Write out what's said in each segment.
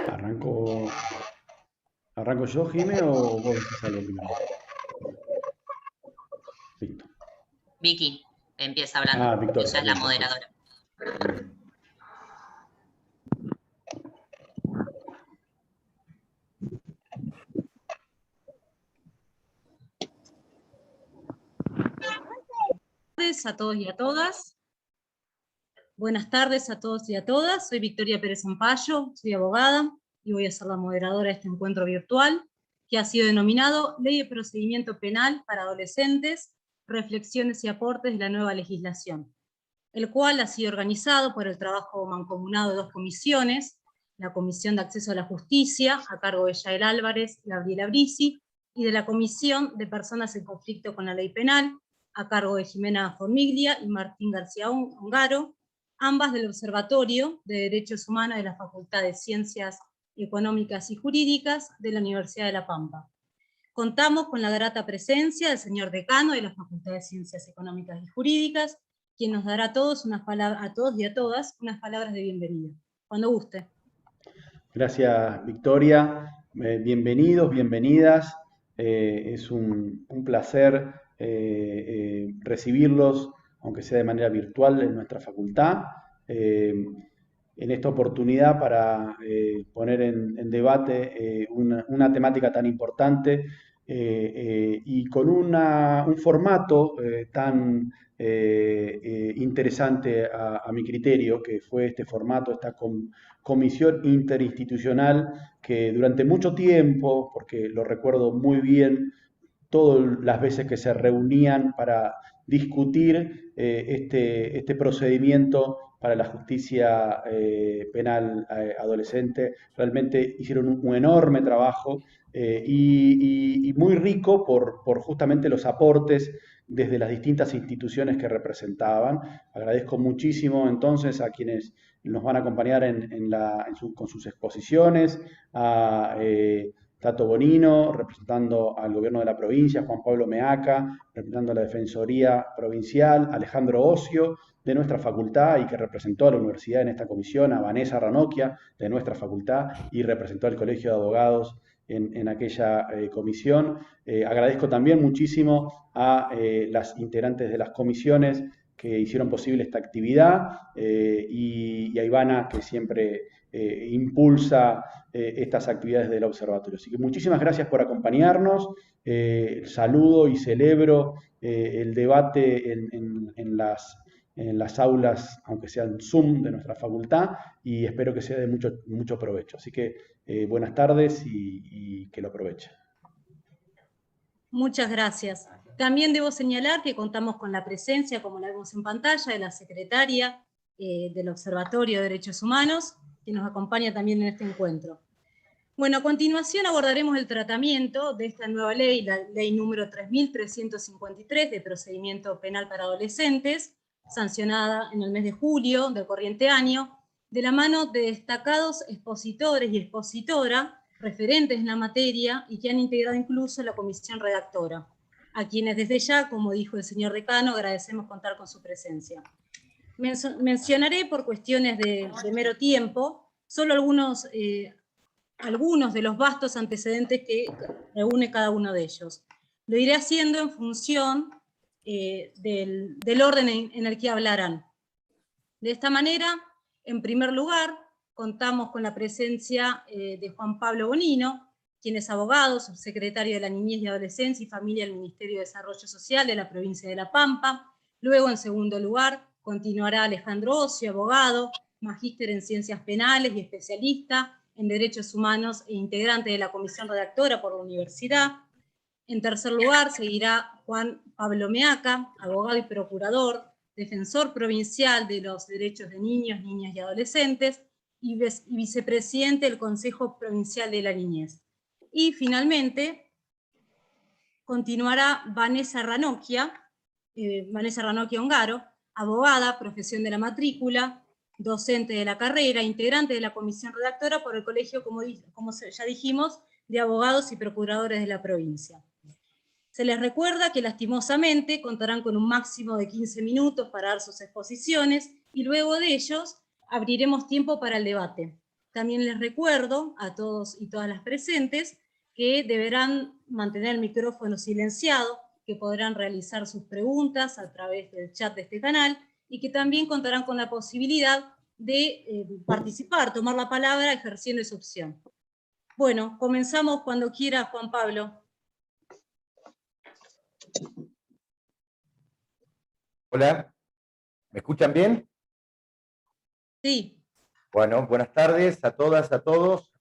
Arranco, ¿Arranco yo, Jime, o vos decís algo primero? Listo. Vicky empieza hablando. Ah, Victoria, Ella es la bien, perfecto. moderadora. Bien. Buenas tardes a todos y a todas. Buenas tardes a todos y a todas. Soy Victoria Pérez Zampayo, soy abogada y voy a ser la moderadora de este encuentro virtual que ha sido denominado Ley de Procedimiento Penal para Adolescentes, Reflexiones y Aportes de la Nueva Legislación, el cual ha sido organizado por el trabajo mancomunado de dos comisiones, la Comisión de Acceso a la Justicia, a cargo de Yael Álvarez y Gabriela Brisi, y de la Comisión de Personas en Conflicto con la Ley Penal, a cargo de Jimena Formiglia y Martín García Ongaro, ambas del Observatorio de Derechos Humanos de la Facultad de Ciencias Económicas y Jurídicas de la Universidad de La Pampa. Contamos con la grata presencia del señor decano de la Facultad de Ciencias Económicas y Jurídicas, quien nos dará a todos y a todas unas palabras de bienvenida. Cuando guste. Gracias, Victoria. Bienvenidos, bienvenidas. Es un placer recibirlos, aunque sea de manera virtual, en nuestra facultad. En esta oportunidad para poner en debate una temática tan importante y con un formato tan interesante a mi criterio, que fue este formato, esta comisión interinstitucional que durante mucho tiempo, porque lo recuerdo muy bien, todas las veces que se reunían para discutir este procedimiento para la justicia penal adolescente. Realmente hicieron un enorme trabajo y muy rico por justamente los aportes desde las distintas instituciones que representaban. Agradezco muchísimo entonces a quienes nos van a acompañar con sus exposiciones, a Tato Bonino, representando al gobierno de la provincia, Juan Pablo Meaca, representando a la Defensoría Provincial, Alejandro Ocio, de nuestra facultad y que representó a la universidad en esta comisión, a Vanessa Ranocchia, de nuestra facultad, y representó al Colegio de Abogados en aquella comisión. Agradezco también muchísimo a las integrantes de las comisiones que hicieron posible esta actividad y a Ivana, que siempre impulsa estas actividades del observatorio. Así que muchísimas gracias por acompañarnos. Saludo y celebro el debate en las aulas, aunque sean Zoom, de nuestra facultad, y espero que sea de mucho provecho. Así que buenas tardes y que lo aprovechen. Muchas gracias. También debo señalar que contamos con la presencia, como la vemos en pantalla, de la secretaria del Observatorio de Derechos Humanos, que nos acompaña también en este encuentro. Bueno, a continuación abordaremos el tratamiento de esta nueva ley, la ley número 3353 de procedimiento penal para adolescentes, sancionada en el mes de julio del corriente año, de la mano de destacados expositores y expositora, referentes en la materia y que han integrado incluso la comisión redactora, a quienes desde ya, como dijo el señor decano, agradecemos contar con su presencia. Mencionaré por cuestiones de mero tiempo solo algunos de los vastos antecedentes que reúne cada uno de ellos. Lo iré haciendo en función del orden en el que hablarán. De esta manera, en primer lugar, contamos con la presencia de Juan Pablo Bonino, quien es abogado, subsecretario de la Niñez y Adolescencia y Familia del Ministerio de Desarrollo Social de la provincia de La Pampa. Luego, en segundo lugar, continuará Alejandro Ocio, abogado, magíster en Ciencias Penales y especialista en Derechos Humanos e integrante de la comisión redactora por la universidad. En tercer lugar, seguirá Juan Pablo Meaca, abogado y procurador, defensor provincial de los derechos de niños, niñas y adolescentes, y vicepresidente del Consejo Provincial de la Niñez. Y finalmente, continuará Vanessa Ranocchia Ongaro, abogada, profesión de la matrícula, docente de la carrera, integrante de la comisión redactora por el Colegio, como ya dijimos, de Abogados y Procuradores de la provincia. Se les recuerda que lastimosamente contarán con un máximo de 15 minutos para dar sus exposiciones y luego de ellos abriremos tiempo para el debate. También les recuerdo a todos y todas las presentes que deberán mantener el micrófono silenciado, que podrán realizar sus preguntas a través del chat de este canal y que también contarán con la posibilidad de participar, tomar la palabra ejerciendo esa opción. Bueno, comenzamos cuando quiera, Juan Pablo. Hola, ¿me escuchan bien? Sí. Bueno, buenas tardes a todas, a todos.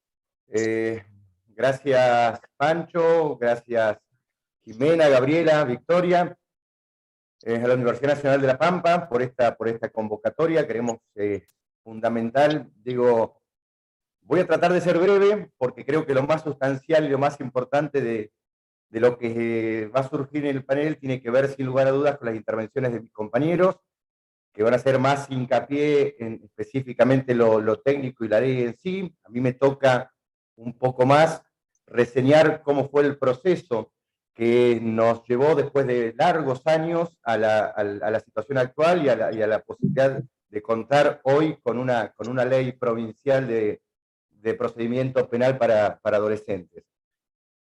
Gracias Pancho, gracias Jimena, Gabriela, Victoria, a la Universidad Nacional de La Pampa por esta convocatoria. Creemos fundamental. Digo, voy a tratar de ser breve porque creo que lo más sustancial y lo más importante de lo que va a surgir en el panel tiene que ver sin lugar a dudas con las intervenciones de mis compañeros, que van a hacer más hincapié en específicamente lo técnico y la ley en sí. A mí me toca un poco más reseñar cómo fue el proceso que nos llevó después de largos años a la situación actual y a la posibilidad de contar hoy con una ley provincial de procedimiento penal para adolescentes.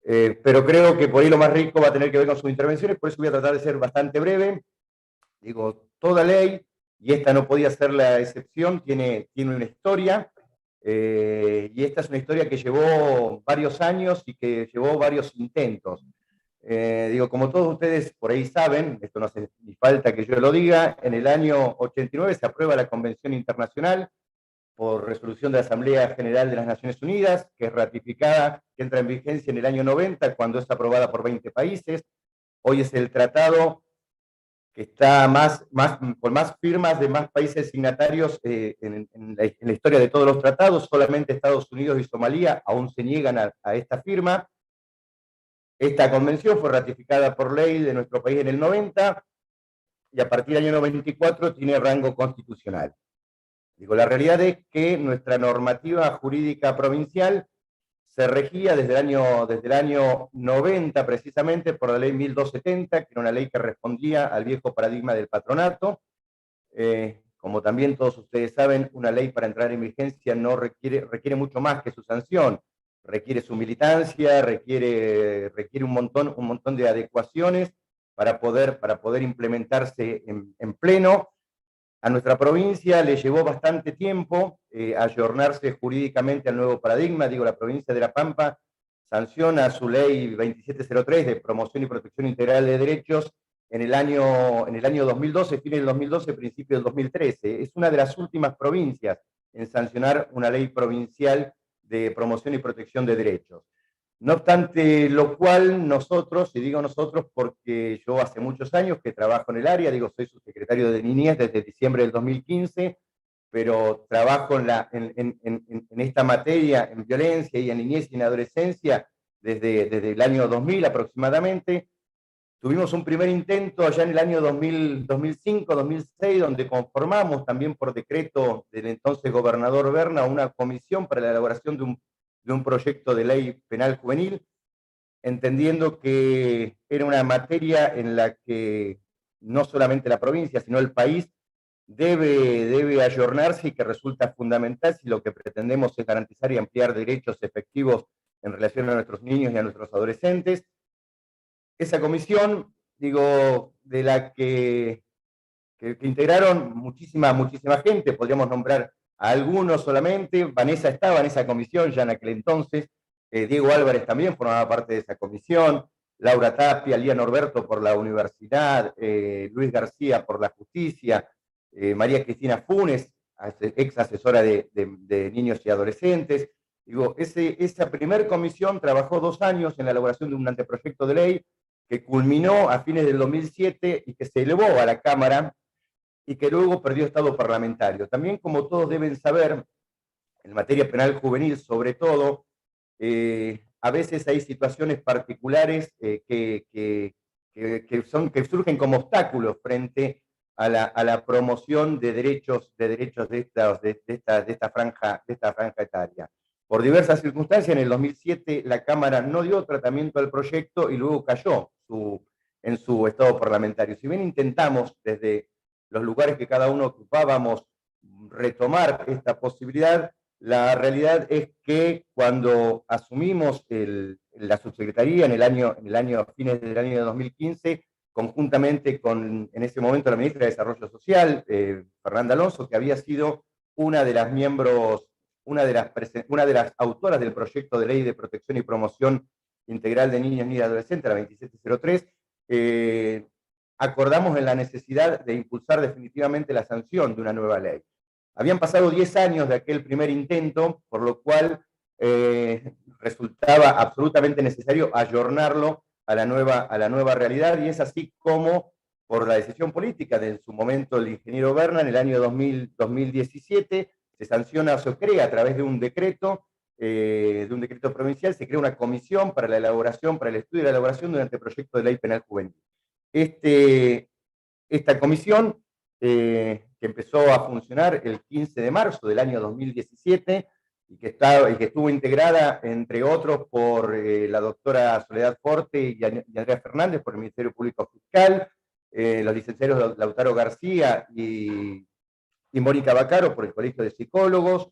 Pero creo que por ahí lo más rico va a tener que ver con sus intervenciones, por eso voy a tratar de ser bastante breve. Digo, toda ley, y esta no podía ser la excepción, tiene una historia, y esta es una historia que llevó varios años y que llevó varios intentos. Digo, como todos ustedes por ahí saben, esto no hace ni falta que yo lo diga, en el año 89 se aprueba la Convención Internacional por resolución de la Asamblea General de las Naciones Unidas, que es ratificada, que entra en vigencia en el año 90, cuando es aprobada por 20 países. Hoy es el tratado que está con más firmas de más países signatarios en la historia de todos los tratados. Solamente Estados Unidos y Somalia aún se niegan a esta firma. Esta convención fue ratificada por ley de nuestro país en el 90 y a partir del año 94 tiene rango constitucional. Digo, la realidad es que nuestra normativa jurídica provincial se regía desde el año 90 precisamente por la ley 1270, que era una ley que respondía al viejo paradigma del patronato. Como también todos ustedes saben, una ley para entrar en vigencia no requiere mucho más que su sanción, requiere su militancia, requiere un montón de adecuaciones para poder implementarse en pleno. A nuestra provincia le llevó bastante tiempo ayornarse jurídicamente al nuevo paradigma. Digo, la provincia de La Pampa sanciona su ley 2703 de promoción y protección integral de derechos en el año 2012, fin del 2012, principio del 2013. Es una de las últimas provincias en sancionar una ley provincial de promoción y protección de derechos. No obstante lo cual, nosotros, y digo nosotros porque yo hace muchos años que trabajo en el área, digo, soy subsecretario de Niñez desde diciembre del 2015, pero trabajo en esta materia, en violencia y en niñez y en adolescencia, desde el año 2000 aproximadamente. Tuvimos un primer intento allá en el año 2005, 2006, donde conformamos también por decreto del entonces gobernador Berna una comisión para la elaboración de un proyecto de ley penal juvenil, entendiendo que era una materia en la que no solamente la provincia, sino el país debe ayornarse y que resulta fundamental si lo que pretendemos es garantizar y ampliar derechos efectivos en relación a nuestros niños y a nuestros adolescentes. Esa comisión, digo, de la que integraron muchísima gente, podríamos nombrar a algunos solamente. Vanessa estaba en esa comisión ya en aquel entonces, Diego Álvarez también formaba parte de esa comisión, Laura Tapia, Lía Norberto por la universidad, Luis García por la justicia, María Cristina Funes, ex asesora de niños y adolescentes. Digo, esa primer comisión trabajó 2 años en la elaboración de un anteproyecto de ley que culminó a fines del 2007 y que se elevó a la Cámara y que luego perdió estado parlamentario. También, como todos deben saber, en materia penal juvenil sobre todo, a veces hay situaciones particulares que surgen como obstáculos frente a la promoción de derechos de esta franja etaria. Por diversas circunstancias, en el 2007 la Cámara no dio tratamiento al proyecto y luego cayó en su estado parlamentario. Si bien intentamos desde los lugares que cada uno ocupábamos retomar esta posibilidad, La realidad es que cuando asumimos la subsecretaría en el año, fines del año 2015, conjuntamente con, en ese momento, la ministra de Desarrollo Social, Fernanda Alonso, que había sido una de las miembros, una de las autoras del proyecto de ley de protección y promoción integral de niños, niñas y adolescentes, la 2703, acordamos en la necesidad de impulsar definitivamente la sanción de una nueva ley. Habían pasado 10 años de aquel primer intento, por lo cual resultaba absolutamente necesario ayornarlo a la nueva realidad, y es así como, por la decisión política de en su momento el ingeniero Berna, en el año 2017, se sanciona o se crea a través de un decreto provincial, se crea una comisión para la elaboración, para el estudio y la elaboración de un anteproyecto de ley penal juvenil. Esta comisión, que empezó a funcionar el 15 de marzo del año 2017, y que estuvo integrada, entre otros, por la doctora Soledad Forte y Andrea Fernández, por el Ministerio Público Fiscal, los licenciados Lautaro García y Mónica Bacaro, por el Colegio de Psicólogos,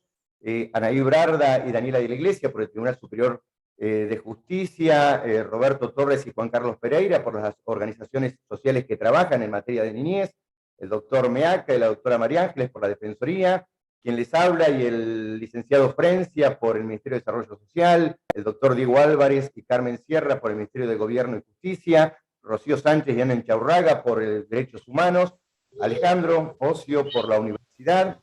Anaí Brarda y Daniela de la Iglesia, por el Tribunal Superior de Justicia, Roberto Torres y Juan Carlos Pereira, por las organizaciones sociales que trabajan en materia de niñez, el doctor Meaca y la doctora María Ángeles por la Defensoría, quien les habla, y el licenciado Frencia por el Ministerio de Desarrollo Social, el doctor Diego Álvarez y Carmen Sierra por el Ministerio de Gobierno y Justicia, Rocío Sánchez y Ana Enchaurraga por el Derechos Humanos, Alejandro Ocio por la Universidad.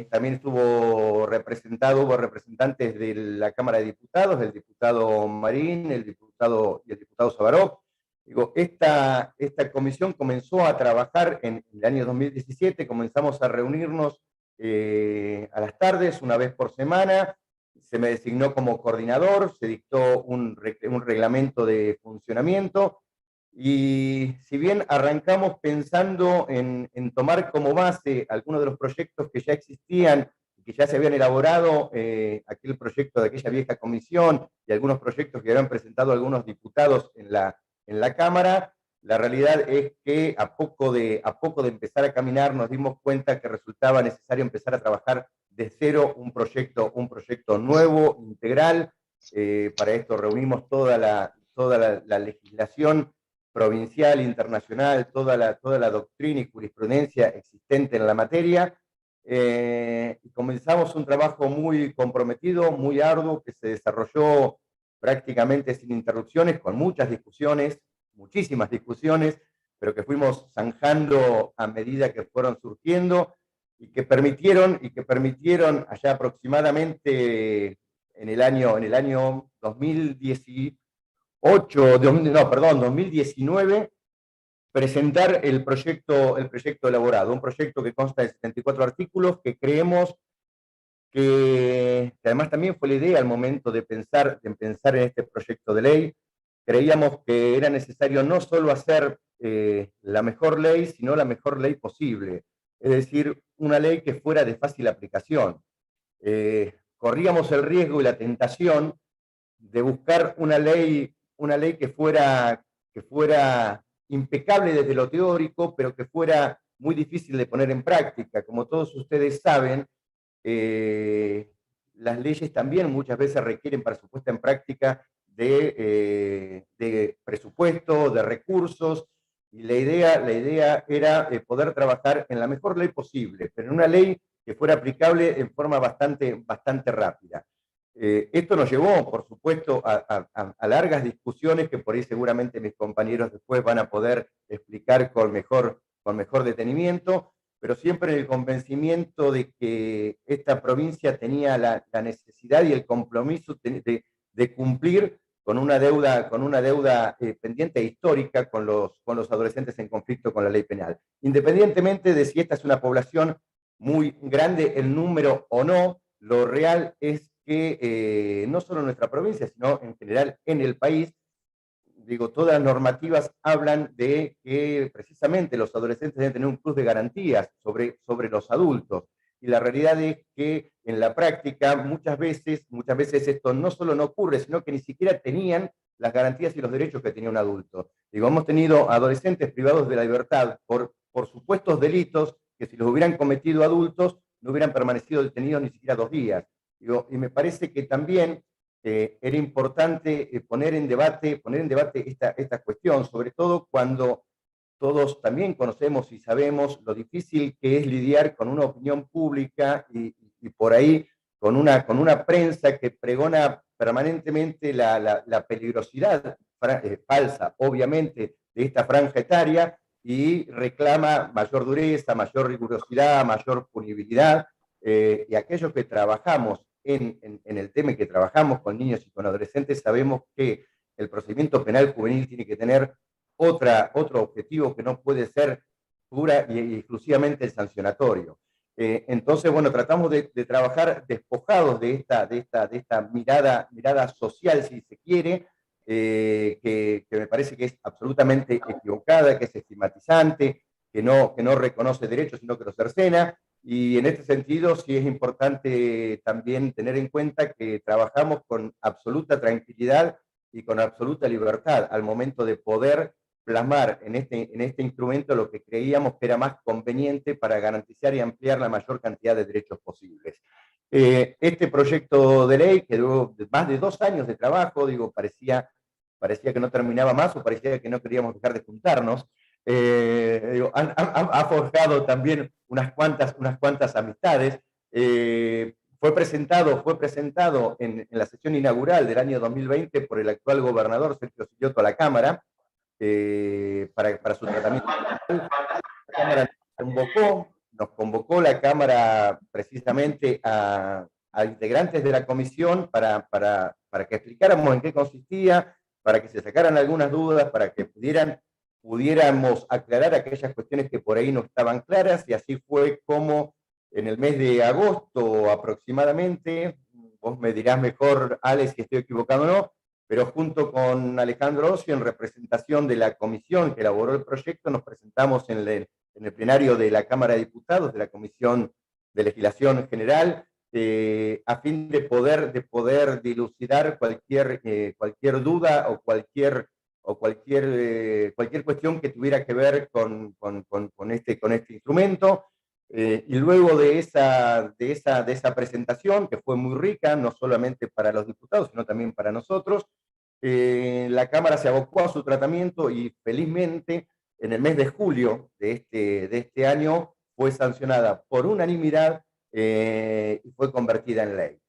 También hubo representantes de la Cámara de Diputados, el diputado Marín, el diputado Sabaró. Digo, esta comisión comenzó a trabajar en el año 2017, comenzamos a reunirnos a las tardes, una vez por semana, se me designó como coordinador, se dictó un reglamento de funcionamiento, y si bien arrancamos pensando en tomar como base algunos de los proyectos que ya existían, que ya se habían elaborado, aquel proyecto de aquella vieja comisión, y algunos proyectos que habían presentado algunos diputados en la Cámara, la realidad es que a poco de empezar a caminar nos dimos cuenta que resultaba necesario empezar a trabajar de cero un proyecto nuevo, integral. Para esto reunimos toda la legislación provincial, internacional, toda la doctrina y jurisprudencia existente en la materia, y comenzamos un trabajo muy comprometido, muy arduo, que se desarrolló prácticamente sin interrupciones, con muchas discusiones, muchísimas discusiones, pero que fuimos zanjando a medida que fueron surgiendo, y que permitieron allá aproximadamente en el año 2019, presentar el proyecto elaborado, un proyecto que consta de 74 artículos, que creemos que además también fue la idea al momento de pensar en este proyecto de ley. Creíamos que era necesario no solo hacer la mejor ley, sino la mejor ley posible, es decir, una ley que fuera de fácil aplicación. Corríamos el riesgo y la tentación de buscar una ley que fuera impecable desde lo teórico, pero que fuera muy difícil de poner en práctica. Como todos ustedes saben, las leyes también muchas veces requieren para su puesta en práctica de presupuesto, de recursos, y la idea era poder trabajar en la mejor ley posible, pero en una ley que fuera aplicable en forma bastante rápida. Esto nos llevó, por supuesto, a largas discusiones que por ahí seguramente mis compañeros después van a poder explicar con mejor detenimiento, pero siempre en el convencimiento de que esta provincia tenía la necesidad y el compromiso de cumplir con una deuda pendiente e histórica con los adolescentes en conflicto con la ley penal. Independientemente de si esta es una población muy grande en número o no, lo real es que no solo en nuestra provincia, sino en general en el país, digo, todas las normativas hablan de que precisamente los adolescentes deben tener un plus de garantías sobre los adultos. Y la realidad es que en la práctica muchas veces esto no solo no ocurre, sino que ni siquiera tenían las garantías y los derechos que tenía un adulto. Digo, hemos tenido adolescentes privados de la libertad por supuestos delitos que si los hubieran cometido adultos no hubieran permanecido detenidos ni siquiera 2 días. Digo, y me parece que también era importante poner en debate esta cuestión, sobre todo cuando todos también conocemos y sabemos lo difícil que es lidiar con una opinión pública y por ahí con una prensa que pregona permanentemente la peligrosidad falsa, obviamente, de esta franja etaria y reclama mayor dureza, mayor rigurosidad, mayor punibilidad. Y aquellos que trabajamos en el tema y que trabajamos con niños y con adolescentes sabemos que el procedimiento penal juvenil tiene que tener otro objetivo que no puede ser pura y exclusivamente el sancionatorio. Entonces, bueno, tratamos de trabajar despojados de esta mirada social, si se quiere, que me parece que es absolutamente equivocada, que es estigmatizante, que no reconoce derechos, sino que los cercena. Y en este sentido, sí es importante también tener en cuenta que trabajamos con absoluta tranquilidad y con absoluta libertad al momento de poder plasmar en este instrumento lo que creíamos que era más conveniente para garantizar y ampliar la mayor cantidad de derechos posibles. Este proyecto de ley, que duró más de 2 años de trabajo, digo, parecía que no terminaba más o parecía que no queríamos dejar de juntarnos, digo, ha forjado también unas cuantas amistades. Fue presentado en la sesión inaugural del año 2020 por el actual gobernador Sergio Silioto a la Cámara, para su tratamiento. La Cámara nos convocó la Cámara precisamente a integrantes de la comisión para que explicáramos en qué consistía, para que se sacaran algunas dudas, para que pudiéramos aclarar aquellas cuestiones que por ahí no estaban claras, y así fue como en el mes de agosto aproximadamente, vos me dirás mejor, Ale, si estoy equivocado o no, pero junto con Alejandro Ocio, en representación de la comisión que elaboró el proyecto, nos presentamos en el plenario de la Cámara de Diputados, de la Comisión de Legislación General, a fin de poder dilucidar cualquier duda o cualquier cuestión que tuviera que ver con este instrumento. Y luego de esa presentación, que fue muy rica, no solamente para los diputados, sino también para nosotros, la Cámara se abocó a su tratamiento y felizmente en el mes de julio de este año fue sancionada por unanimidad y fue convertida en ley.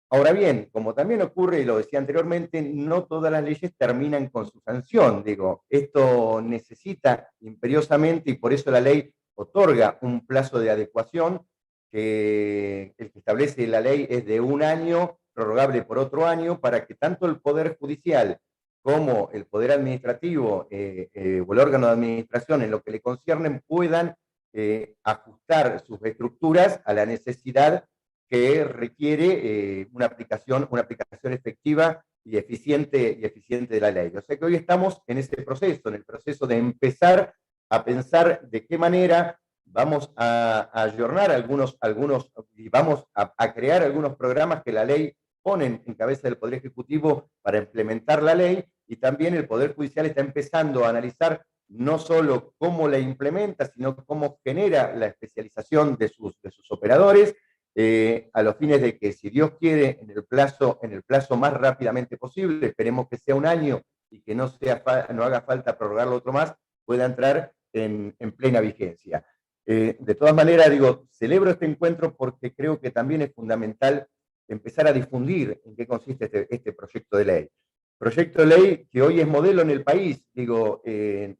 Ahora bien, como también ocurre, y lo decía anteriormente, no todas las leyes terminan con su sanción. Digo, esto necesita imperiosamente, y por eso la ley otorga un plazo de adecuación, que el que establece la ley es de 1 año, prorrogable por otro año, para que tanto el Poder Judicial como el Poder Administrativo o el órgano de administración en lo que le conciernen puedan ajustar sus estructuras a la necesidad que requiere una aplicación efectiva y eficiente de la ley. O sea que hoy estamos en ese proceso, en el proceso de empezar a pensar de qué manera vamos a ayornar algunos y vamos a crear algunos programas que la ley pone en cabeza del Poder Ejecutivo para implementar la ley, y también el Poder Judicial está empezando a analizar no solo cómo la implementa, sino cómo genera la especialización de sus operadores, a los fines de que, si Dios quiere, en el plazo más rápidamente posible, esperemos que sea 1 año y que no haga falta prorrogarlo otro más, pueda entrar en plena vigencia. De todas maneras, digo, celebro este encuentro porque creo que también es fundamental empezar a difundir en qué consiste este proyecto de ley. Proyecto de ley que hoy es modelo en el país, digo,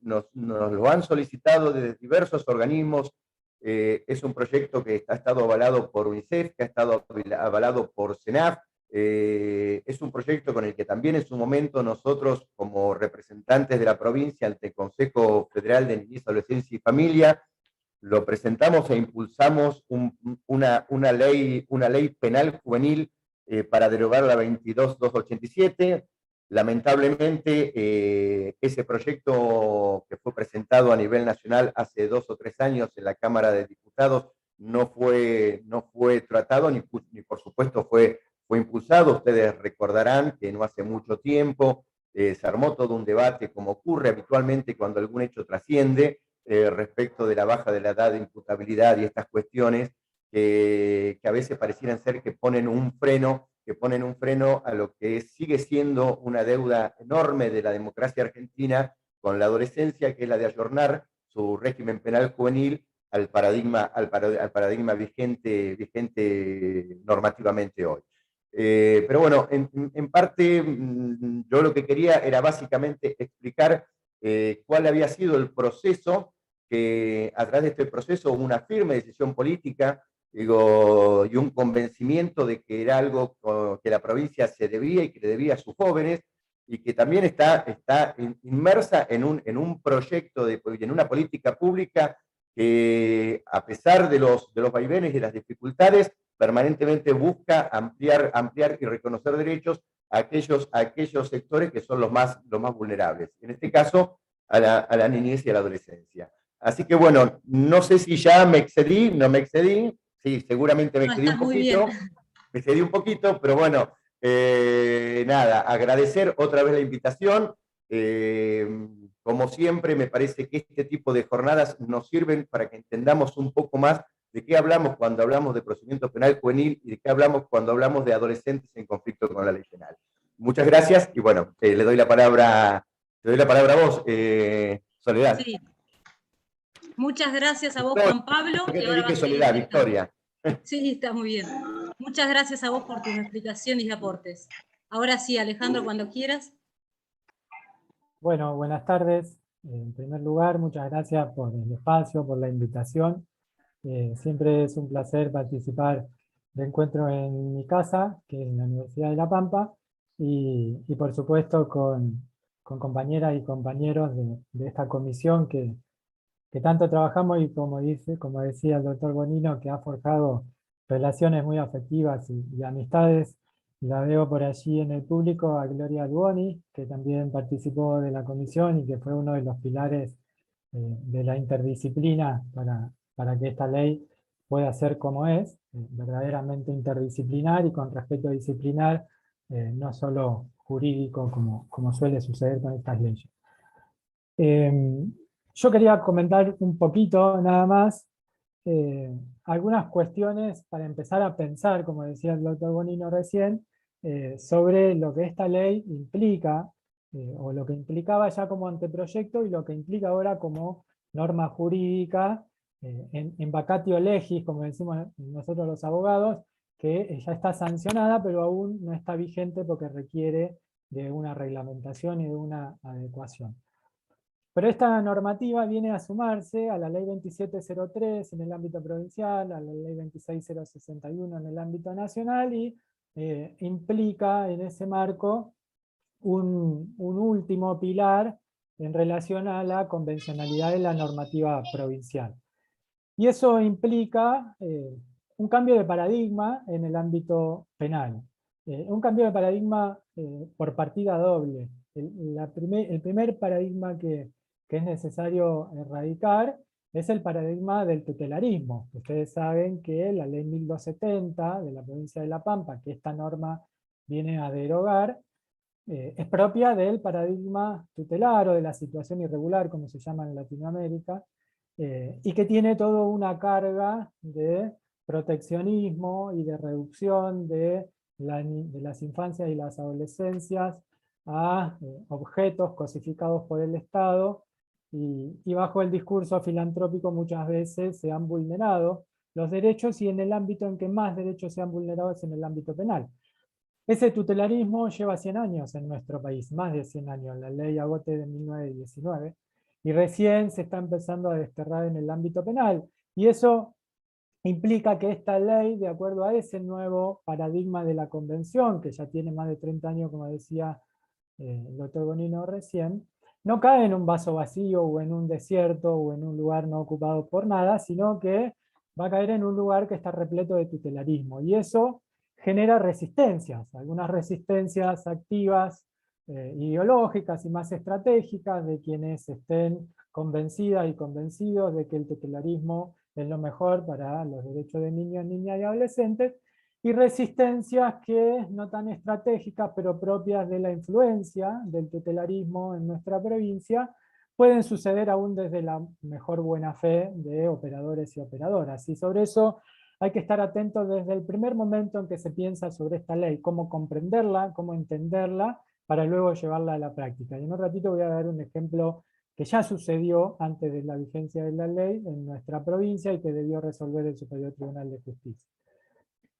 nos lo han solicitado desde diversos organismos. Es un proyecto que ha estado avalado por UNICEF, que ha estado avalado por CENAF. Es un proyecto con el que también en su momento nosotros, como representantes de la provincia ante el Consejo Federal de Niñez, Adolescencia y Familia, lo presentamos e impulsamos una ley penal juvenil para derogar la 22.287. Lamentablemente, ese proyecto que fue presentado a nivel nacional hace 2 o 3 años en la Cámara de Diputados no fue tratado, ni por supuesto fue impulsado. Ustedes recordarán que no hace mucho tiempo se armó todo un debate, como ocurre habitualmente cuando algún hecho trasciende, respecto de la baja de la edad de imputabilidad y estas cuestiones que a veces parecieran ser que ponen un freno a lo que sigue siendo una deuda enorme de la democracia argentina con la adolescencia, que es la de ayornar su régimen penal juvenil al paradigma vigente normativamente hoy. Pero bueno, en parte yo lo que quería era básicamente explicar cuál había sido el proceso, que a través de este proceso hubo una firme decisión política, digo, y un convencimiento de que era algo que la provincia se debía y que le debía a sus jóvenes, y que también está inmersa en un proyecto, en una política pública que, a pesar de los vaivenes y de las dificultades, permanentemente busca ampliar y reconocer derechos a aquellos sectores que son los más vulnerables. En este caso, a la niñez y a la adolescencia. Así que bueno, no sé si ya me excedí, no me excedí, sí, seguramente me excedí un poquito, pero bueno, nada, agradecer otra vez la invitación. Como siempre, me parece que este tipo de jornadas nos sirven para que entendamos un poco más de qué hablamos cuando hablamos de procedimiento penal juvenil y de qué hablamos cuando hablamos de adolescentes en conflicto con la ley penal. Muchas gracias y bueno, le doy la palabra a vos, Soledad. Sí. Muchas gracias a vos, Juan Pablo. ¿Qué te dije, Soledad? Victoria. Sí, está muy bien. Muchas gracias a vos por tus explicaciones y aportes. Ahora sí, Alejandro, cuando quieras. Bueno, buenas tardes. En primer lugar, muchas gracias por el espacio, por la invitación. Siempre es un placer participar de encuentro en mi casa, que es la Universidad de La Pampa, y por supuesto con compañeras y compañeros de esta comisión que tanto trabajamos y como decía el doctor Bonino, que ha forjado relaciones muy afectivas y amistades. La veo por allí en el público a Gloria Alboni, que también participó de la comisión y que fue uno de los pilares de la interdisciplina para que esta ley pueda ser como es, verdaderamente interdisciplinar y con respeto disciplinar, no solo jurídico como suele suceder con estas leyes. Yo quería comentar un poquito nada más algunas cuestiones para empezar a pensar, como decía el doctor Bonino recién, sobre lo que esta ley implica, o lo que implicaba ya como anteproyecto y lo que implica ahora como norma jurídica, en vacatio legis, como decimos nosotros los abogados, que ya está sancionada, pero aún no está vigente porque requiere de una reglamentación y de una adecuación. Pero esta normativa viene a sumarse a la ley 2703 en el ámbito provincial, a la ley 26061 en el ámbito nacional y implica en ese marco un último pilar en relación a la convencionalidad de la normativa provincial. Y eso implica un cambio de paradigma en el ámbito penal. Un cambio de paradigma por partida doble. El primer paradigma que es necesario erradicar es el paradigma del tutelarismo. Ustedes saben que la ley 1270 de la provincia de La Pampa, que esta norma viene a derogar, es propia del paradigma tutelar o de la situación irregular, como se llama en Latinoamérica, y que tiene toda una carga de proteccionismo y de reducción de las infancias y las adolescencias a objetos cosificados por el Estado, y bajo el discurso filantrópico muchas veces se han vulnerado los derechos, y en el ámbito en que más derechos se han vulnerado es en el ámbito penal. Ese tutelarismo lleva 100 años en nuestro país, más de 100 años, la ley Agote de 1919, y recién se está empezando a desterrar en el ámbito penal. Y eso implica que esta ley, de acuerdo a ese nuevo paradigma de la Convención, que ya tiene más de 30 años, como decía el doctor Bonino recién, no cae en un vaso vacío o en un desierto o en un lugar no ocupado por nada, sino que va a caer en un lugar que está repleto de tutelarismo. Y eso genera resistencias, algunas resistencias activas, ideológicas y más estratégicas de quienes estén convencidas y convencidos de que el tutelarismo es lo mejor para los derechos de niños, niñas y adolescentes, y resistencias que no tan estratégicas, pero propias de la influencia del tutelarismo en nuestra provincia, pueden suceder aún desde la mejor buena fe de operadores y operadoras. Y sobre eso hay que estar atentos desde el primer momento en que se piensa sobre esta ley, cómo comprenderla, cómo entenderla, para luego llevarla a la práctica. Y en un ratito voy a dar un ejemplo que ya sucedió antes de la vigencia de la ley en nuestra provincia y que debió resolver el Superior Tribunal de Justicia.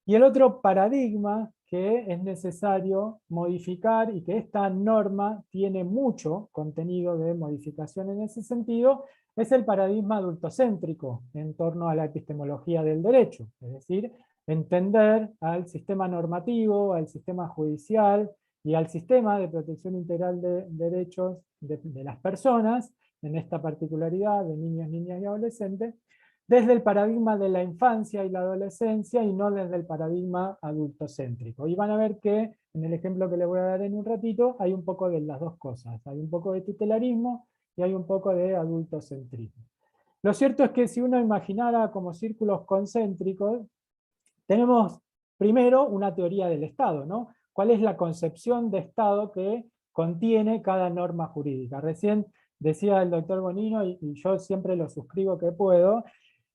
Y el otro paradigma que es necesario modificar y que esta norma tiene mucho contenido de modificación en ese sentido, es el paradigma adultocéntrico en torno a la epistemología del derecho, es decir, entender al sistema normativo, al sistema judicial y al sistema de protección integral de derechos de las personas, en esta particularidad de niños, niñas y adolescentes, desde el paradigma de la infancia y la adolescencia y no desde el paradigma adultocéntrico. Y van a ver que en el ejemplo que les voy a dar en un ratito hay un poco de las dos cosas, hay un poco de tutelarismo y hay un poco de adultocentrismo. Lo cierto es que si uno imaginara como círculos concéntricos, tenemos primero una teoría del Estado, ¿no? ¿Cuál es la concepción de Estado que contiene cada norma jurídica? Recién decía el doctor Bonino, y yo siempre lo suscribo que puedo,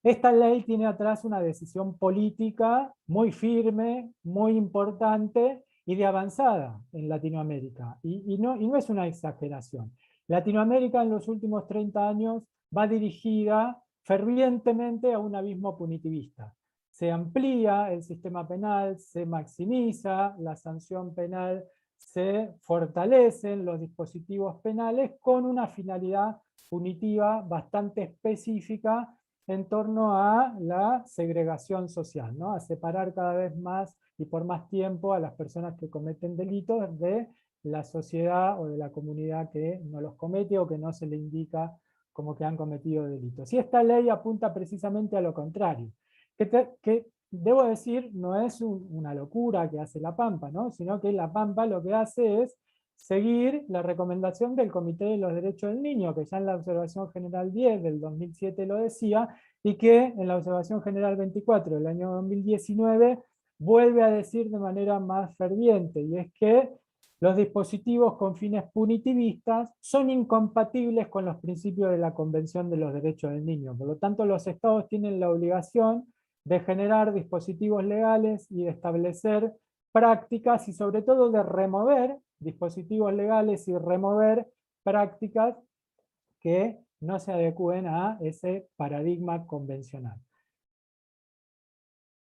esta ley tiene atrás una decisión política muy firme, muy importante y de avanzada en Latinoamérica. Y no es una exageración. Latinoamérica en los últimos 30 años va dirigida fervientemente a un abismo punitivista. Se amplía el sistema penal, se maximiza la sanción penal, se fortalecen los dispositivos penales con una finalidad punitiva bastante específica en torno a la segregación social, ¿no? A separar cada vez más y por más tiempo a las personas que cometen delitos de la sociedad o de la comunidad que no los comete o que no se le indica como que han cometido delitos. Y esta ley apunta precisamente a lo contrario, que debo decir no es una locura que hace La Pampa, ¿no? Sino que La Pampa lo que hace es seguir la recomendación del Comité de los Derechos del Niño, que ya en la Observación General 10 del 2007 lo decía, y que en la Observación General 24 del año 2019 vuelve a decir de manera más ferviente, y es que los dispositivos con fines punitivistas son incompatibles con los principios de la Convención de los Derechos del Niño. Por lo tanto, los estados tienen la obligación de generar dispositivos legales y de establecer prácticas y sobre todo de remover dispositivos legales y remover prácticas que no se adecúen a ese paradigma convencional.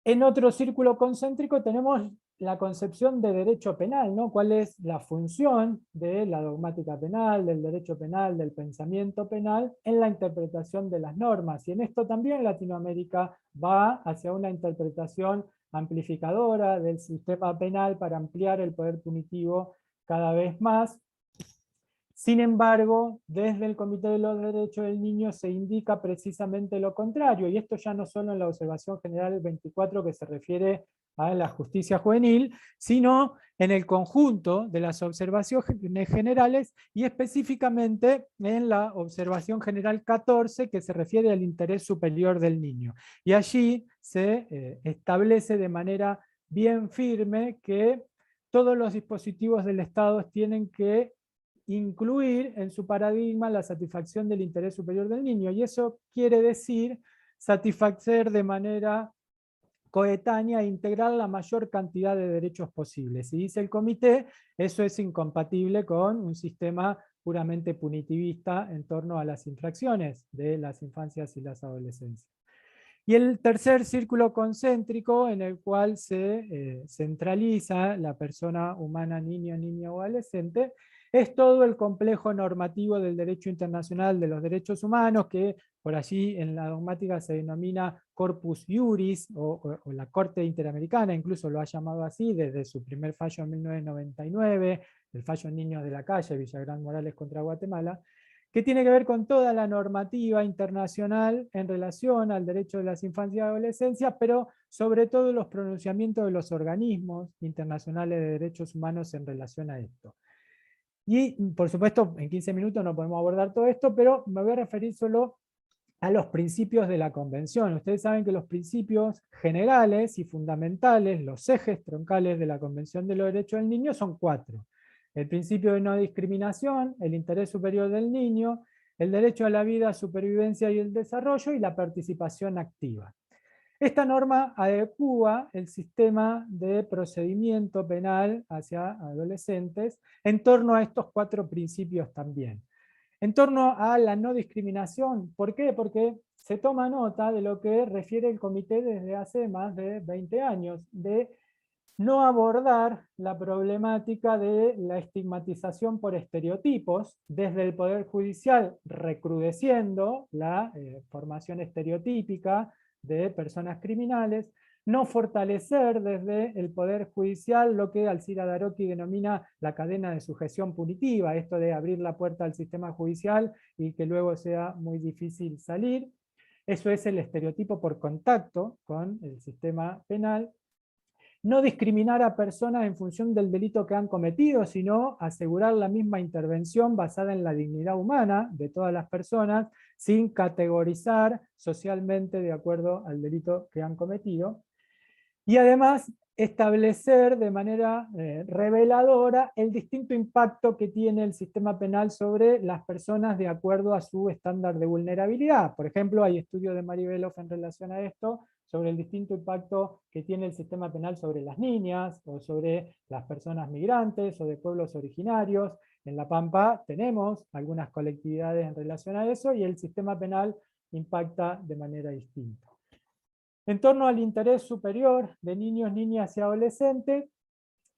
En otro círculo concéntrico tenemos la concepción de derecho penal, ¿no? ¿Cuál es la función de la dogmática penal, del derecho penal, del pensamiento penal en la interpretación de las normas? Y en esto también Latinoamérica va hacia una interpretación amplificadora del sistema penal para ampliar el poder punitivo cada vez más. Sin embargo, desde el Comité de los Derechos del Niño se indica precisamente lo contrario, y esto ya no solo en la Observación General 24 que se refiere a la justicia juvenil, sino en el conjunto de las observaciones generales y específicamente en la Observación General 14 que se refiere al interés superior del niño. Y allí se establece de manera bien firme que todos los dispositivos del Estado tienen que incluir en su paradigma la satisfacción del interés superior del niño, y eso quiere decir satisfacer de manera coetánea e integrar la mayor cantidad de derechos posibles. Y dice el comité, eso es incompatible con un sistema puramente punitivista en torno a las infracciones de las infancias y las adolescencias. Y el tercer círculo concéntrico en el cual se centraliza la persona humana, niño, niña o adolescente, es todo el complejo normativo del derecho internacional de los derechos humanos, que por allí en la dogmática se denomina Corpus Juris, o la Corte Interamericana, incluso lo ha llamado así desde su primer fallo en 1999, el fallo Niños de la Calle, Villagrán Morales contra Guatemala, que tiene que ver con toda la normativa internacional en relación al derecho de las infancias y adolescencias, pero sobre todo los pronunciamientos de los organismos internacionales de derechos humanos en relación a esto. Y, por supuesto, en 15 minutos no podemos abordar todo esto, pero me voy a referir solo a los principios de la Convención. Ustedes saben que los principios generales y fundamentales, los ejes troncales de la Convención de los Derechos del Niño son 4. El principio de no discriminación, el interés superior del niño, el derecho a la vida, supervivencia y el desarrollo, y la participación activa. Esta norma adecúa el sistema de procedimiento penal hacia adolescentes en torno a estos 4 principios también. En torno a la no discriminación, ¿por qué? Porque se toma nota de lo que refiere el comité desde hace más de 20 años, de no abordar la problemática de la estigmatización por estereotipos, desde el Poder Judicial recrudeciendo la formación estereotípica de personas criminales, no fortalecer desde el Poder Judicial lo que Alcira Daroqui denomina la cadena de sujeción punitiva, esto de abrir la puerta al sistema judicial y que luego sea muy difícil salir. Eso es el estereotipo por contacto con el sistema penal. No discriminar a personas en función del delito que han cometido, sino asegurar la misma intervención basada en la dignidad humana de todas las personas, sin categorizar socialmente de acuerdo al delito que han cometido. Y además establecer de manera reveladora el distinto impacto que tiene el sistema penal sobre las personas de acuerdo a su estándar de vulnerabilidad. Por ejemplo, hay estudios de Maribelov en relación a esto, sobre el distinto impacto que tiene el sistema penal sobre las niñas, o sobre las personas migrantes, o de pueblos originarios. En La Pampa tenemos algunas colectividades en relación a eso, y el sistema penal impacta de manera distinta. En torno al interés superior de niños, niñas y adolescentes,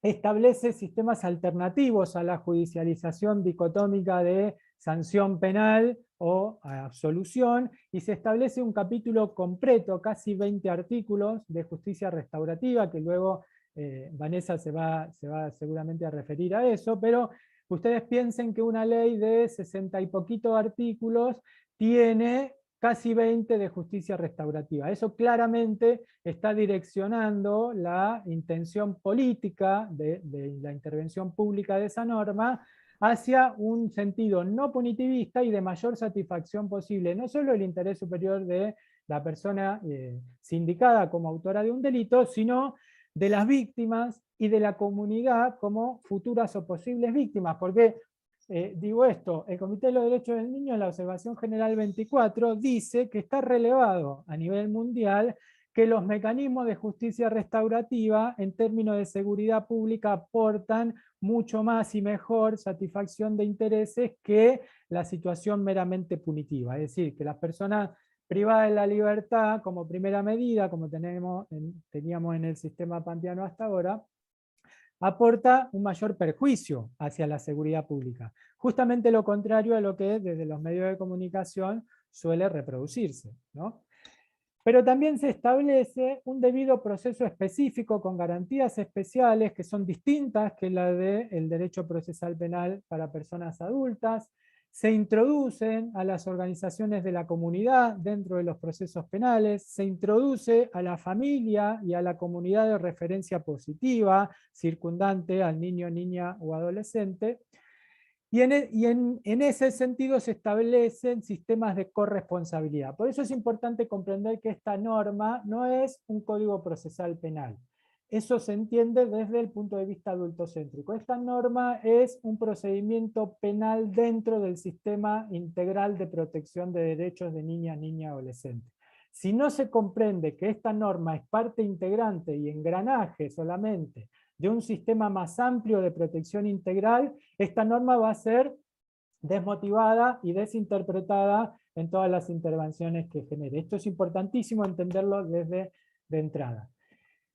establece sistemas alternativos a la judicialización dicotómica de sanción penal o absolución, y se establece un capítulo completo, casi 20 artículos de justicia restaurativa, que luego Vanessa se va seguramente a referir a eso, pero ustedes piensen que una ley de 60 y poquito artículos tiene casi 20 de justicia restaurativa. Eso claramente está direccionando la intención política de la intervención pública de esa norma hacia un sentido no punitivista y de mayor satisfacción posible, no solo el interés superior de la persona sindicada como autora de un delito, sino de las víctimas y de la comunidad como futuras o posibles víctimas, porque digo esto, el Comité de los Derechos del Niño en la Observación General 24 dice que está relevado a nivel mundial que los mecanismos de justicia restaurativa en términos de seguridad pública aportan mucho más y mejor satisfacción de intereses que la situación meramente punitiva. Es decir, que las personas privadas de la libertad como primera medida, como teníamos en el sistema pampeano hasta ahora, aporta un mayor perjuicio hacia la seguridad pública. Justamente lo contrario a lo que desde los medios de comunicación suele reproducirse, ¿no? Pero también se establece un debido proceso específico con garantías especiales que son distintas que la del derecho procesal penal para personas adultas. Se introducen a las organizaciones de la comunidad dentro de los procesos penales, se introduce a la familia y a la comunidad de referencia positiva, circundante al niño, niña o adolescente, y en ese sentido se establecen sistemas de corresponsabilidad. Por eso es importante comprender que esta norma no es un código procesal penal. Eso se entiende desde el punto de vista adultocéntrico. Esta norma es un procedimiento penal dentro del sistema integral de protección de derechos de niña, niña, adolescente. Si no se comprende que esta norma es parte integrante y engranaje solamente de un sistema más amplio de protección integral, esta norma va a ser desmotivada y desinterpretada en todas las intervenciones que genere. Esto es importantísimo entenderlo desde de entrada.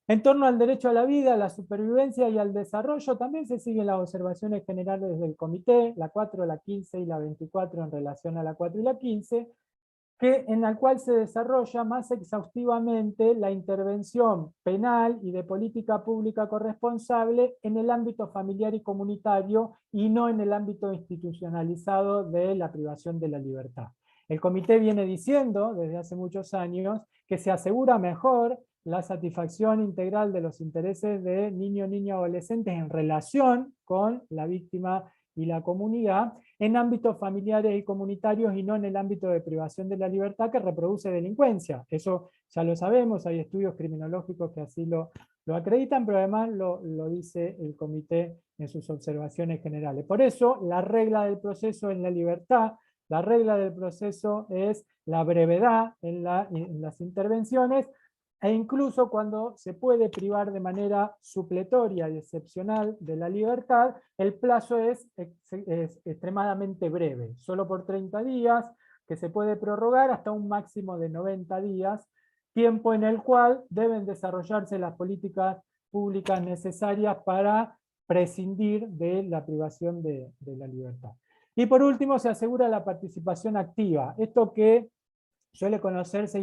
En torno al derecho a la vida, a la supervivencia y al desarrollo, también se siguen las observaciones generales del comité, la 4, la 15 y la 24 en relación a la 4 y la 15, en la cual se desarrolla más exhaustivamente la intervención penal y de política pública corresponsable en el ámbito familiar y comunitario y no en el ámbito institucionalizado de la privación de la libertad. El comité viene diciendo desde hace muchos años que se asegura mejor la satisfacción integral de los intereses de niños, niñas, adolescentes en relación con la víctima y la comunidad en ámbitos familiares y comunitarios y no en el ámbito de privación de la libertad que reproduce delincuencia. Eso ya lo sabemos, hay estudios criminológicos que así lo acreditan, pero además lo dice el comité en sus observaciones generales. Por eso la regla del proceso es la libertad, la regla del proceso es la brevedad en las intervenciones, e incluso cuando se puede privar de manera supletoria y excepcional de la libertad, el plazo es extremadamente breve, solo por 30 días, que se puede prorrogar hasta un máximo de 90 días, tiempo en el cual deben desarrollarse las políticas públicas necesarias para prescindir de la privación de la libertad. Y por último, se asegura la participación activa. Esto que suele conocerse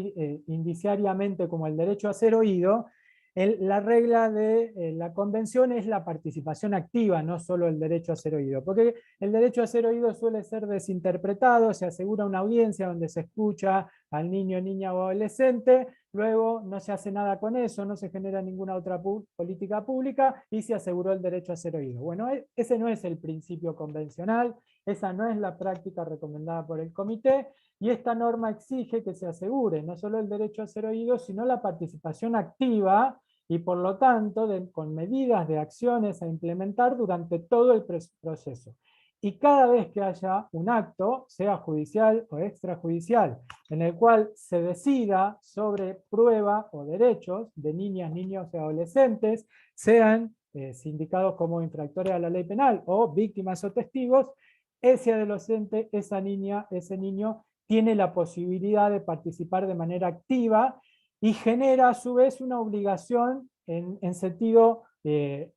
indiciariamente como el derecho a ser oído, la regla de la convención es la participación activa, no solo el derecho a ser oído, porque el derecho a ser oído suele ser desinterpretado, se asegura una audiencia donde se escucha al niño, niña o adolescente, luego no se hace nada con eso, no se genera ninguna otra política pública y se aseguró el derecho a ser oído. Bueno, ese no es el principio convencional, esa no es la práctica recomendada por el comité, y esta norma exige que se asegure no solo el derecho a ser oído, sino la participación activa y por lo tanto con medidas de acciones a implementar durante todo el proceso. Y cada vez que haya un acto, sea judicial o extrajudicial, en el cual se decida sobre prueba o derechos de niñas, niños y adolescentes, sean sindicados como infractores a la ley penal o víctimas o testigos, ese adolescente, esa niña, ese niño tiene la posibilidad de participar de manera activa y genera a su vez una obligación en sentido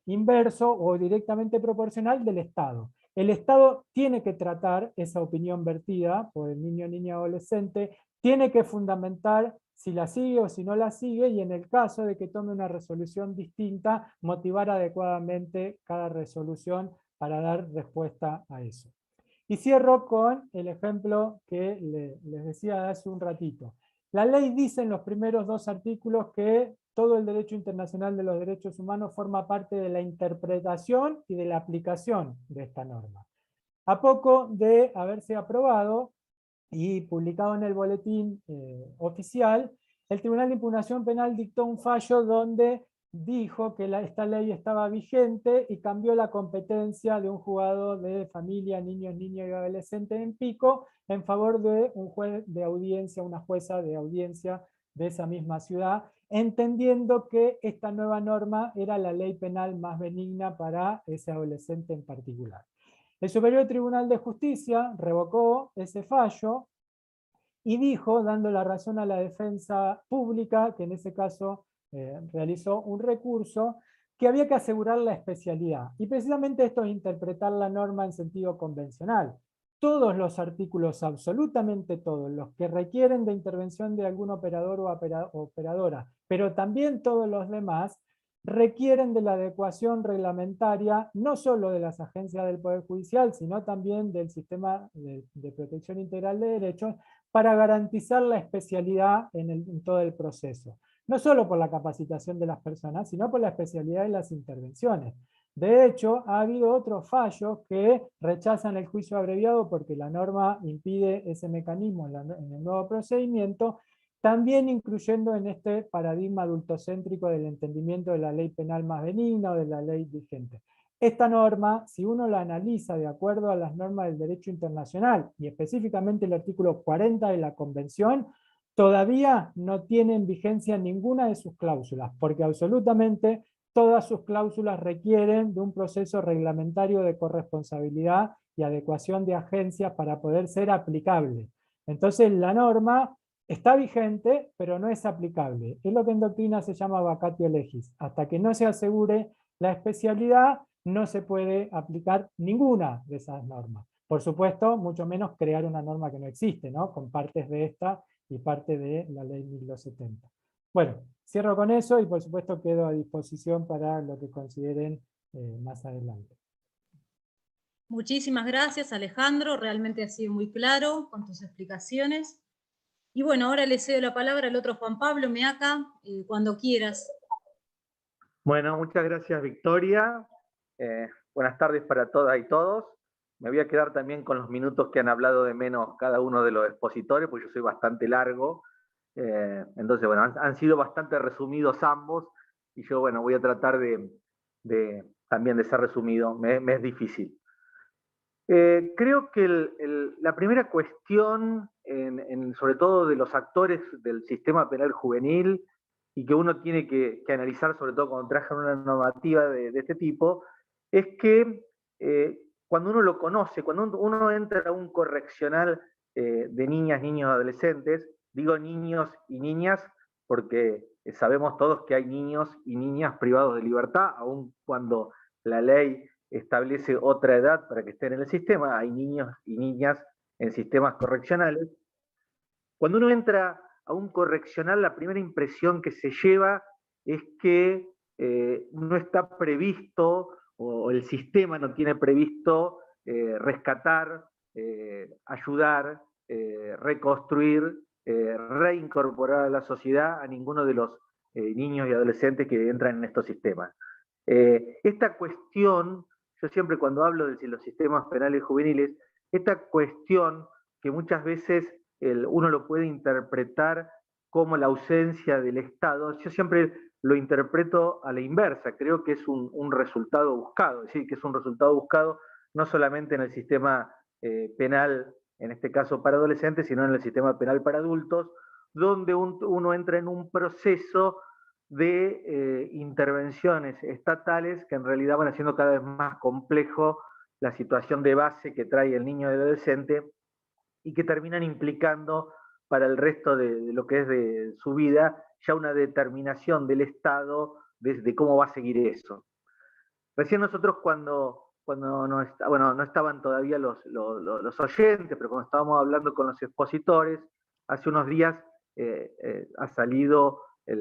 inverso o directamente proporcional del Estado. El Estado tiene que tratar esa opinión vertida por el niño, niña, adolescente, tiene que fundamentar si la sigue o si no la sigue, y en el caso de que tome una resolución distinta, motivar adecuadamente cada resolución para dar respuesta a eso. Y cierro con el ejemplo que les decía hace un ratito. La ley dice en los primeros 2 artículos que todo el derecho internacional de los derechos humanos forma parte de la interpretación y de la aplicación de esta norma. A poco de haberse aprobado y publicado en el boletín oficial, el Tribunal de Impugnación Penal dictó un fallo donde dijo que esta ley estaba vigente y cambió la competencia de un juzgado de familia, niños, niñas y adolescentes en Pico en favor de un juez de audiencia, una jueza de audiencia de esa misma ciudad, entendiendo que esta nueva norma era la ley penal más benigna para ese adolescente en particular. El Superior Tribunal de Justicia revocó ese fallo y dijo, dando la razón a la defensa pública, que en ese caso realizó un recurso, que había que asegurar la especialidad. Y precisamente esto es interpretar la norma en sentido convencional. Todos los artículos, absolutamente todos, los que requieren de intervención de algún operador o operadora, pero también todos los demás, requieren de la adecuación reglamentaria, no solo de las agencias del Poder Judicial, sino también del Sistema de Protección Integral de Derechos, para garantizar la especialidad en todo el proceso. No solo por la capacitación de las personas, sino por la especialidad de las intervenciones. De hecho, ha habido otros fallos que rechazan el juicio abreviado porque la norma impide ese mecanismo en el nuevo procedimiento, también incluyendo en este paradigma adultocéntrico del entendimiento de la ley penal más benigna o de la ley vigente. Esta norma, si uno la analiza de acuerdo a las normas del derecho internacional, y específicamente el artículo 40 de la Convención, todavía no tienen vigencia ninguna de sus cláusulas, porque absolutamente todas sus cláusulas requieren de un proceso reglamentario de corresponsabilidad y adecuación de agencias para poder ser aplicable. Entonces la norma está vigente, pero no es aplicable. Es lo que en doctrina se llama vacatio legis. Hasta que no se asegure la especialidad, no se puede aplicar ninguna de esas normas. Por supuesto, mucho menos crear una norma que no existe, ¿no? Con partes de esta y parte de la ley 1270. Bueno, cierro con eso y por supuesto quedo a disposición para lo que consideren más adelante. Muchísimas gracias, Alejandro. Realmente ha sido muy claro con tus explicaciones. Y bueno, ahora le cedo la palabra al otro Juan Pablo Meaca, cuando quieras. Bueno, muchas gracias, Victoria. Buenas tardes para todas y todos. Me voy a quedar también con los minutos que han hablado de menos cada uno de los expositores, porque yo soy bastante largo. Entonces, bueno, han sido bastante resumidos ambos, y yo, bueno, voy a tratar también de ser resumido. Me es difícil. Creo que la primera cuestión, sobre todo de los actores del sistema penal juvenil, y que uno tiene que analizar, sobre todo cuando trabaja en una normativa de este tipo, es que cuando uno lo conoce, cuando uno entra a un correccional de niñas, niños, adolescentes, digo niños y niñas porque sabemos todos que hay niños y niñas privados de libertad, aun cuando la ley establece otra edad para que estén en el sistema, hay niños y niñas en sistemas correccionales. Cuando uno entra a un correccional, la primera impresión que se lleva es que no está previsto, o el sistema no tiene previsto rescatar, ayudar, reconstruir, reincorporar a la sociedad a ninguno de los niños y adolescentes que entran en estos sistemas. Esta cuestión, yo siempre cuando hablo de los sistemas penales juveniles, esta cuestión que muchas veces uno lo puede interpretar como la ausencia del Estado, yo siempre lo interpreto a la inversa, creo que es un resultado buscado, es decir, que es un resultado buscado no solamente en el sistema penal, en este caso para adolescentes, sino en el sistema penal para adultos, donde uno entra en un proceso de intervenciones estatales que en realidad van haciendo cada vez más complejo la situación de base que trae el niño y el adolescente y que terminan implicando para el resto de lo que es de su vida ya una determinación del Estado de cómo va a seguir eso. Recién nosotros cuando no estaban todavía los oyentes, pero cuando estábamos hablando con los expositores, hace unos días ha salido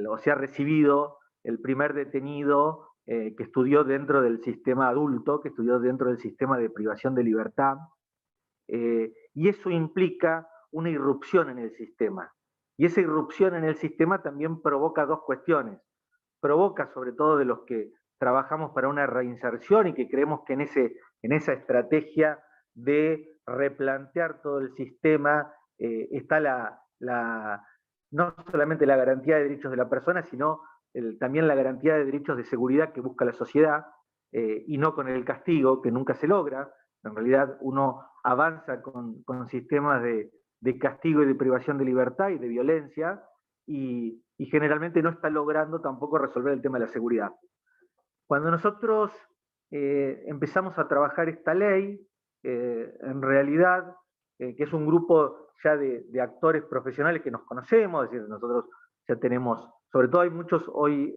o se ha recibido el primer detenido que estudió dentro del sistema adulto, que estudió dentro del sistema de privación de libertad, y eso implica una irrupción en el sistema. Y esa irrupción en el sistema también provoca dos cuestiones. Provoca, sobre todo de los que trabajamos para una reinserción y que creemos que en esa estrategia de replantear todo el sistema está no solamente la garantía de derechos de la persona, sino también la garantía de derechos de seguridad que busca la sociedad, y no con el castigo, que nunca se logra. En realidad uno avanza con sistemas de castigo y de privación de libertad y de violencia, y generalmente no está logrando tampoco resolver el tema de la seguridad. Cuando nosotros empezamos a trabajar esta ley, en realidad, que es un grupo ya de actores profesionales que nos conocemos, es decir, nosotros ya tenemos, sobre todo hay muchos hoy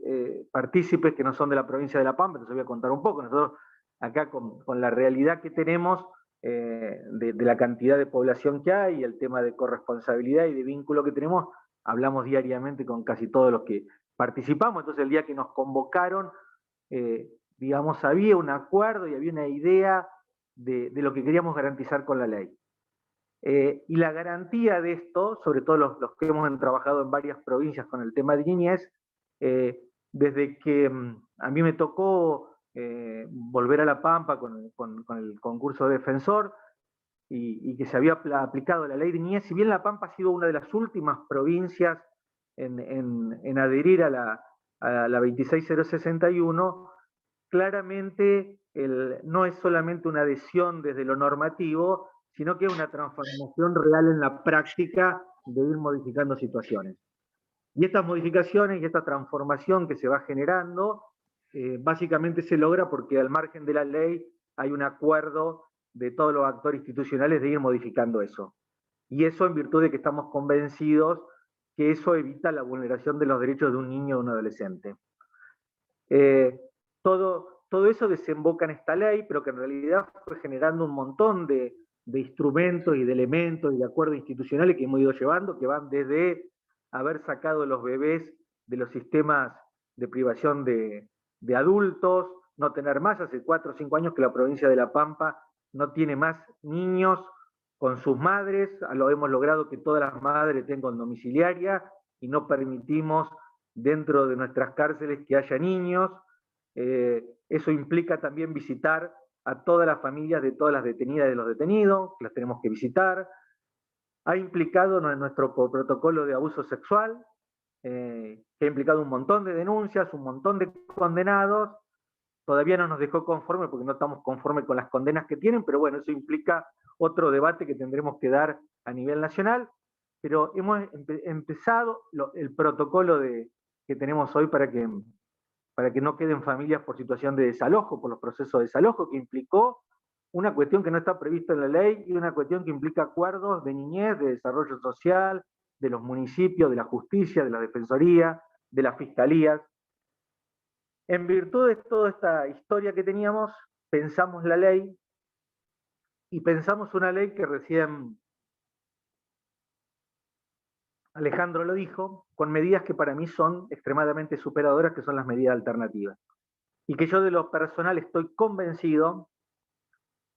partícipes que no son de la provincia de La Pampa, entonces voy a contar un poco. Nosotros acá con la realidad que tenemos de la cantidad de población que hay, el tema de corresponsabilidad y de vínculo que tenemos, hablamos diariamente con casi todos los que participamos. Entonces el día que nos convocaron, digamos, había un acuerdo y había una idea de lo que queríamos garantizar con la ley. Y la garantía de esto, sobre todo los que hemos trabajado en varias provincias con el tema de niñez, desde que a mí me tocó volver a La Pampa con el concurso de defensor y que se había aplicado la ley de niñez, si bien La Pampa ha sido una de las últimas provincias en adherir a la 26061, claramente no es solamente una adhesión desde lo normativo, sino que es una transformación real en la práctica de ir modificando situaciones. Y estas modificaciones y esta transformación que se va generando, básicamente se logra porque al margen de la ley hay un acuerdo de todos los actores institucionales de ir modificando eso. Y eso en virtud de que estamos convencidos que eso evita la vulneración de los derechos de un niño o un adolescente. Todo eso desemboca en esta ley, pero que en realidad fue generando un montón de instrumentos y de elementos y de acuerdos institucionales que hemos ido llevando, que van desde haber sacado los bebés de los sistemas de privación de adultos, no tener más, hace 4 o 5 años que la provincia de La Pampa no tiene más niños con sus madres, lo hemos logrado que todas las madres tengan domiciliaria y no permitimos dentro de nuestras cárceles que haya niños. Eso implica también visitar a todas las familias de todas las detenidas y de los detenidos, que las tenemos que visitar. Ha implicado nuestro protocolo de abuso sexual, que ha implicado un montón de denuncias, un montón de condenados. Todavía no nos dejó conforme porque no estamos conformes con las condenas que tienen, pero bueno, eso implica otro debate que tendremos que dar a nivel nacional. Pero hemos empezado el protocolo de que tenemos hoy para que no queden familias por situación de desalojo, por los procesos de desalojo, que implicó una cuestión que no está prevista en la ley y una cuestión que implica acuerdos de niñez, de desarrollo social, de los municipios, de la justicia, de la defensoría, de las fiscalías. En virtud de toda esta historia que teníamos, pensamos la ley y pensamos una ley que recién Alejandro lo dijo, con medidas que para mí son extremadamente superadoras, que son las medidas alternativas. Y que yo de lo personal estoy convencido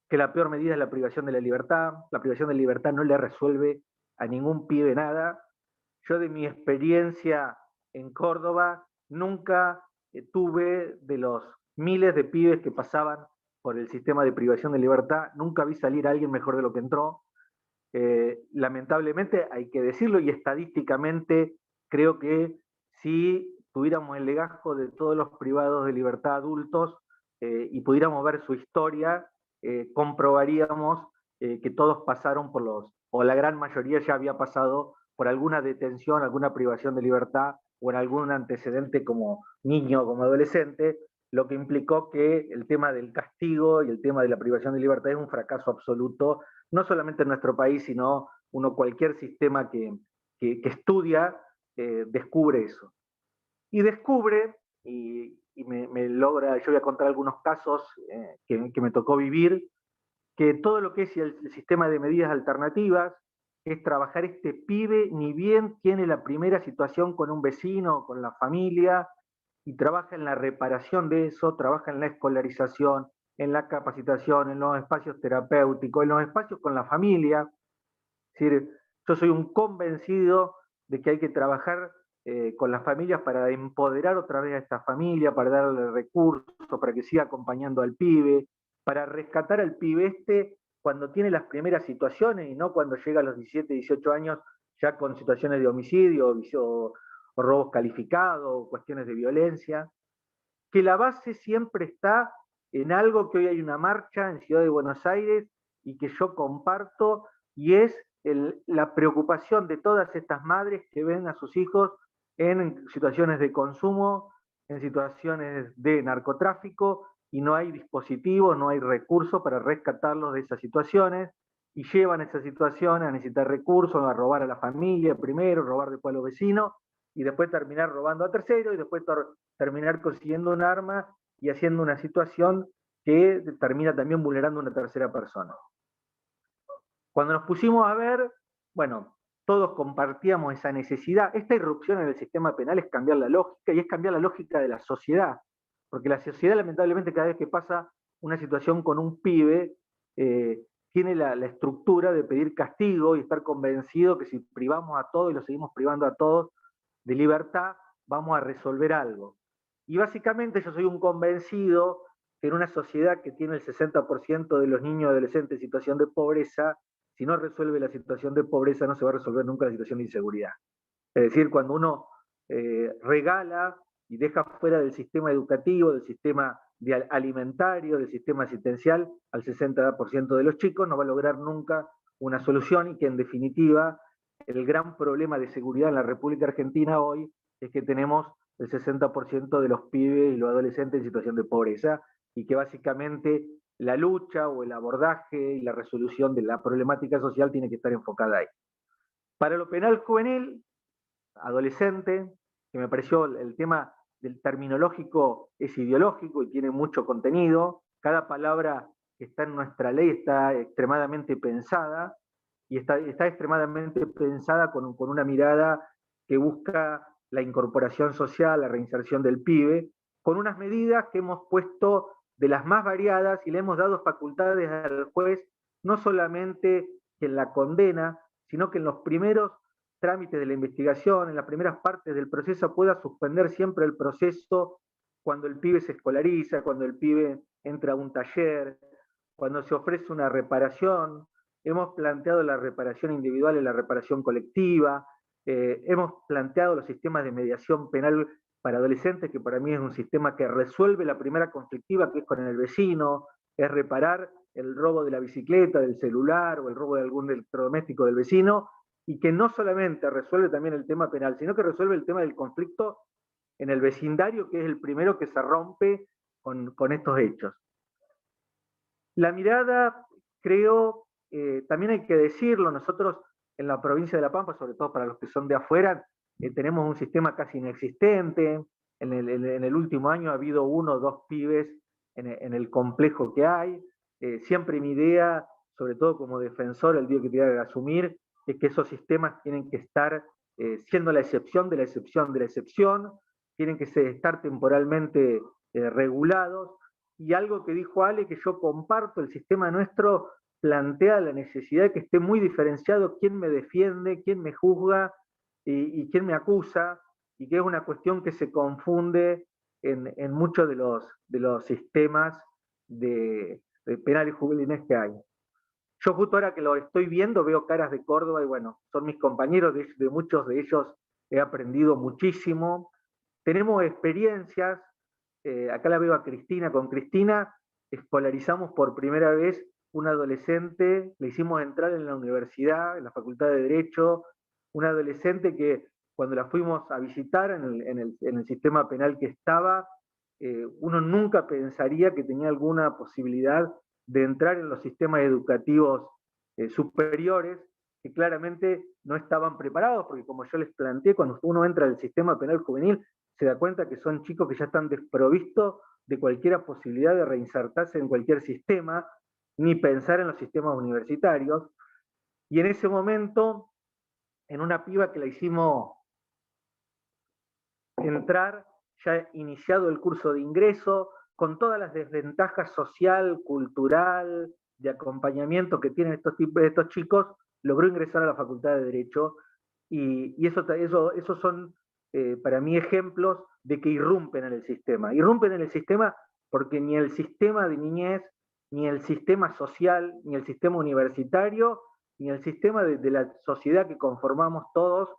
que la peor medida es la privación de la libertad. La privación de la libertad no le resuelve a ningún pibe nada. Yo de mi experiencia en Córdoba nunca tuve, de los miles de pibes que pasaban por el sistema de privación de libertad, nunca vi salir a alguien mejor de lo que entró. Lamentablemente hay que decirlo, y estadísticamente creo que si tuviéramos el legajo de todos los privados de libertad adultos y pudiéramos ver su historia, comprobaríamos que todos pasaron por o la gran mayoría ya había pasado por alguna detención, alguna privación de libertad o en algún antecedente como niño o como adolescente, lo que implicó que el tema del castigo y el tema de la privación de libertad es un fracaso absoluto, no solamente en nuestro país, sino cualquier sistema que estudia descubre eso. Y descubre, y me logra, yo voy a contar algunos casos que me tocó vivir, que todo lo que es el sistema de medidas alternativas es trabajar este pibe, ni bien tiene la primera situación con un vecino, con la familia, y trabaja en la reparación de eso, trabaja en la escolarización, en la capacitación, en los espacios terapéuticos, en los espacios con la familia. Es decir, yo soy un convencido de que hay que trabajar con las familias para empoderar otra vez a esta familia, para darle recursos, para que siga acompañando al pibe, para rescatar al pibe cuando tiene las primeras situaciones y no cuando llega a los 17, 18 años ya con situaciones de homicidio o robos calificados, o cuestiones de violencia. Que la base siempre está en algo que hoy hay una marcha en Ciudad de Buenos Aires y que yo comparto, y es la preocupación de todas estas madres que ven a sus hijos en situaciones de consumo, en situaciones de narcotráfico, y no hay dispositivos, no hay recursos para rescatarlos de esas situaciones, y llevan esas situaciones a necesitar recursos, a robar a la familia primero, robar después a los vecinos, y después terminar robando a terceros, y después terminar consiguiendo un arma y haciendo una situación que termina también vulnerando a una tercera persona. Cuando nos pusimos a ver, bueno, todos compartíamos esa necesidad. Esta irrupción en el sistema penal es cambiar la lógica, y es cambiar la lógica de la sociedad, porque la sociedad lamentablemente cada vez que pasa una situación con un pibe, tiene la estructura de pedir castigo y estar convencido que si privamos a todos y lo seguimos privando a todos de libertad, vamos a resolver algo. Y básicamente yo soy un convencido que en una sociedad que tiene el 60% de los niños y adolescentes en situación de pobreza, si no resuelve la situación de pobreza, no se va a resolver nunca la situación de inseguridad. Es decir, cuando uno regala y deja fuera del sistema educativo, del sistema alimentario, del sistema asistencial, al 60% de los chicos, no va a lograr nunca una solución, y que en definitiva el gran problema de seguridad en la República Argentina hoy es que tenemos el 60% de los pibes y los adolescentes en situación de pobreza, y que básicamente la lucha o el abordaje y la resolución de la problemática social tiene que estar enfocada ahí. Para lo penal juvenil, adolescente, que me pareció el tema del terminológico es ideológico y tiene mucho contenido, cada palabra que está en nuestra ley está extremadamente pensada, y está extremadamente pensada con una mirada que busca la incorporación social, la reinserción del pibe, con unas medidas que hemos puesto de las más variadas, y le hemos dado facultades al juez, no solamente en la condena, sino que en los primeros trámites de la investigación, en las primeras partes del proceso, pueda suspender siempre el proceso cuando el pibe se escolariza, cuando el pibe entra a un taller, cuando se ofrece una reparación. Hemos planteado la reparación individual y la reparación colectiva, hemos planteado los sistemas de mediación penal para adolescentes, que para mí es un sistema que resuelve la primera conflictiva, que es con el vecino, es reparar el robo de la bicicleta, del celular o el robo de algún electrodoméstico del vecino, y que no solamente resuelve también el tema penal, sino que resuelve el tema del conflicto en el vecindario, que es el primero que se rompe con estos hechos. La mirada, creo, también hay que decirlo, nosotros en la provincia de La Pampa, sobre todo para los que son de afuera, tenemos un sistema casi inexistente. En el último año ha habido 1 o 2 pibes en el complejo que hay. Siempre mi idea, sobre todo como defensor, el día que tenga que asumir, es que esos sistemas tienen que estar siendo la excepción de la excepción de la excepción, tienen que estar temporalmente regulados. Y algo que dijo Ale, que yo comparto, el sistema nuestro plantea la necesidad de que esté muy diferenciado quién me defiende, quién me juzga y quién me acusa, y que es una cuestión que se confunde en muchos de los sistemas de penales juvenil que hay. Yo justo ahora que lo estoy viendo, veo caras de Córdoba y bueno, son mis compañeros, de muchos de ellos he aprendido muchísimo. Tenemos experiencias, acá la veo a Cristina, con Cristina escolarizamos por primera vez un adolescente, le hicimos entrar en la universidad, en la Facultad de Derecho, un adolescente que cuando la fuimos a visitar en el sistema penal que estaba, uno nunca pensaría que tenía alguna posibilidad de entrar en los sistemas educativos superiores, que claramente no estaban preparados, porque como yo les planteé, cuando uno entra al sistema penal juvenil, se da cuenta que son chicos que ya están desprovistos de cualquier posibilidad de reinsertarse en cualquier sistema, ni pensar en los sistemas universitarios. Y en ese momento, en una piba que la hicimos entrar, ya iniciado el curso de ingreso, con todas las desventajas social, cultural, de acompañamiento que tienen estos chicos, logró ingresar a la Facultad de Derecho, y esos son para mí ejemplos de que irrumpen en el sistema. Irrumpen en el sistema porque ni el sistema de niñez, ni el sistema social, ni el sistema universitario, ni el sistema de la sociedad que conformamos todos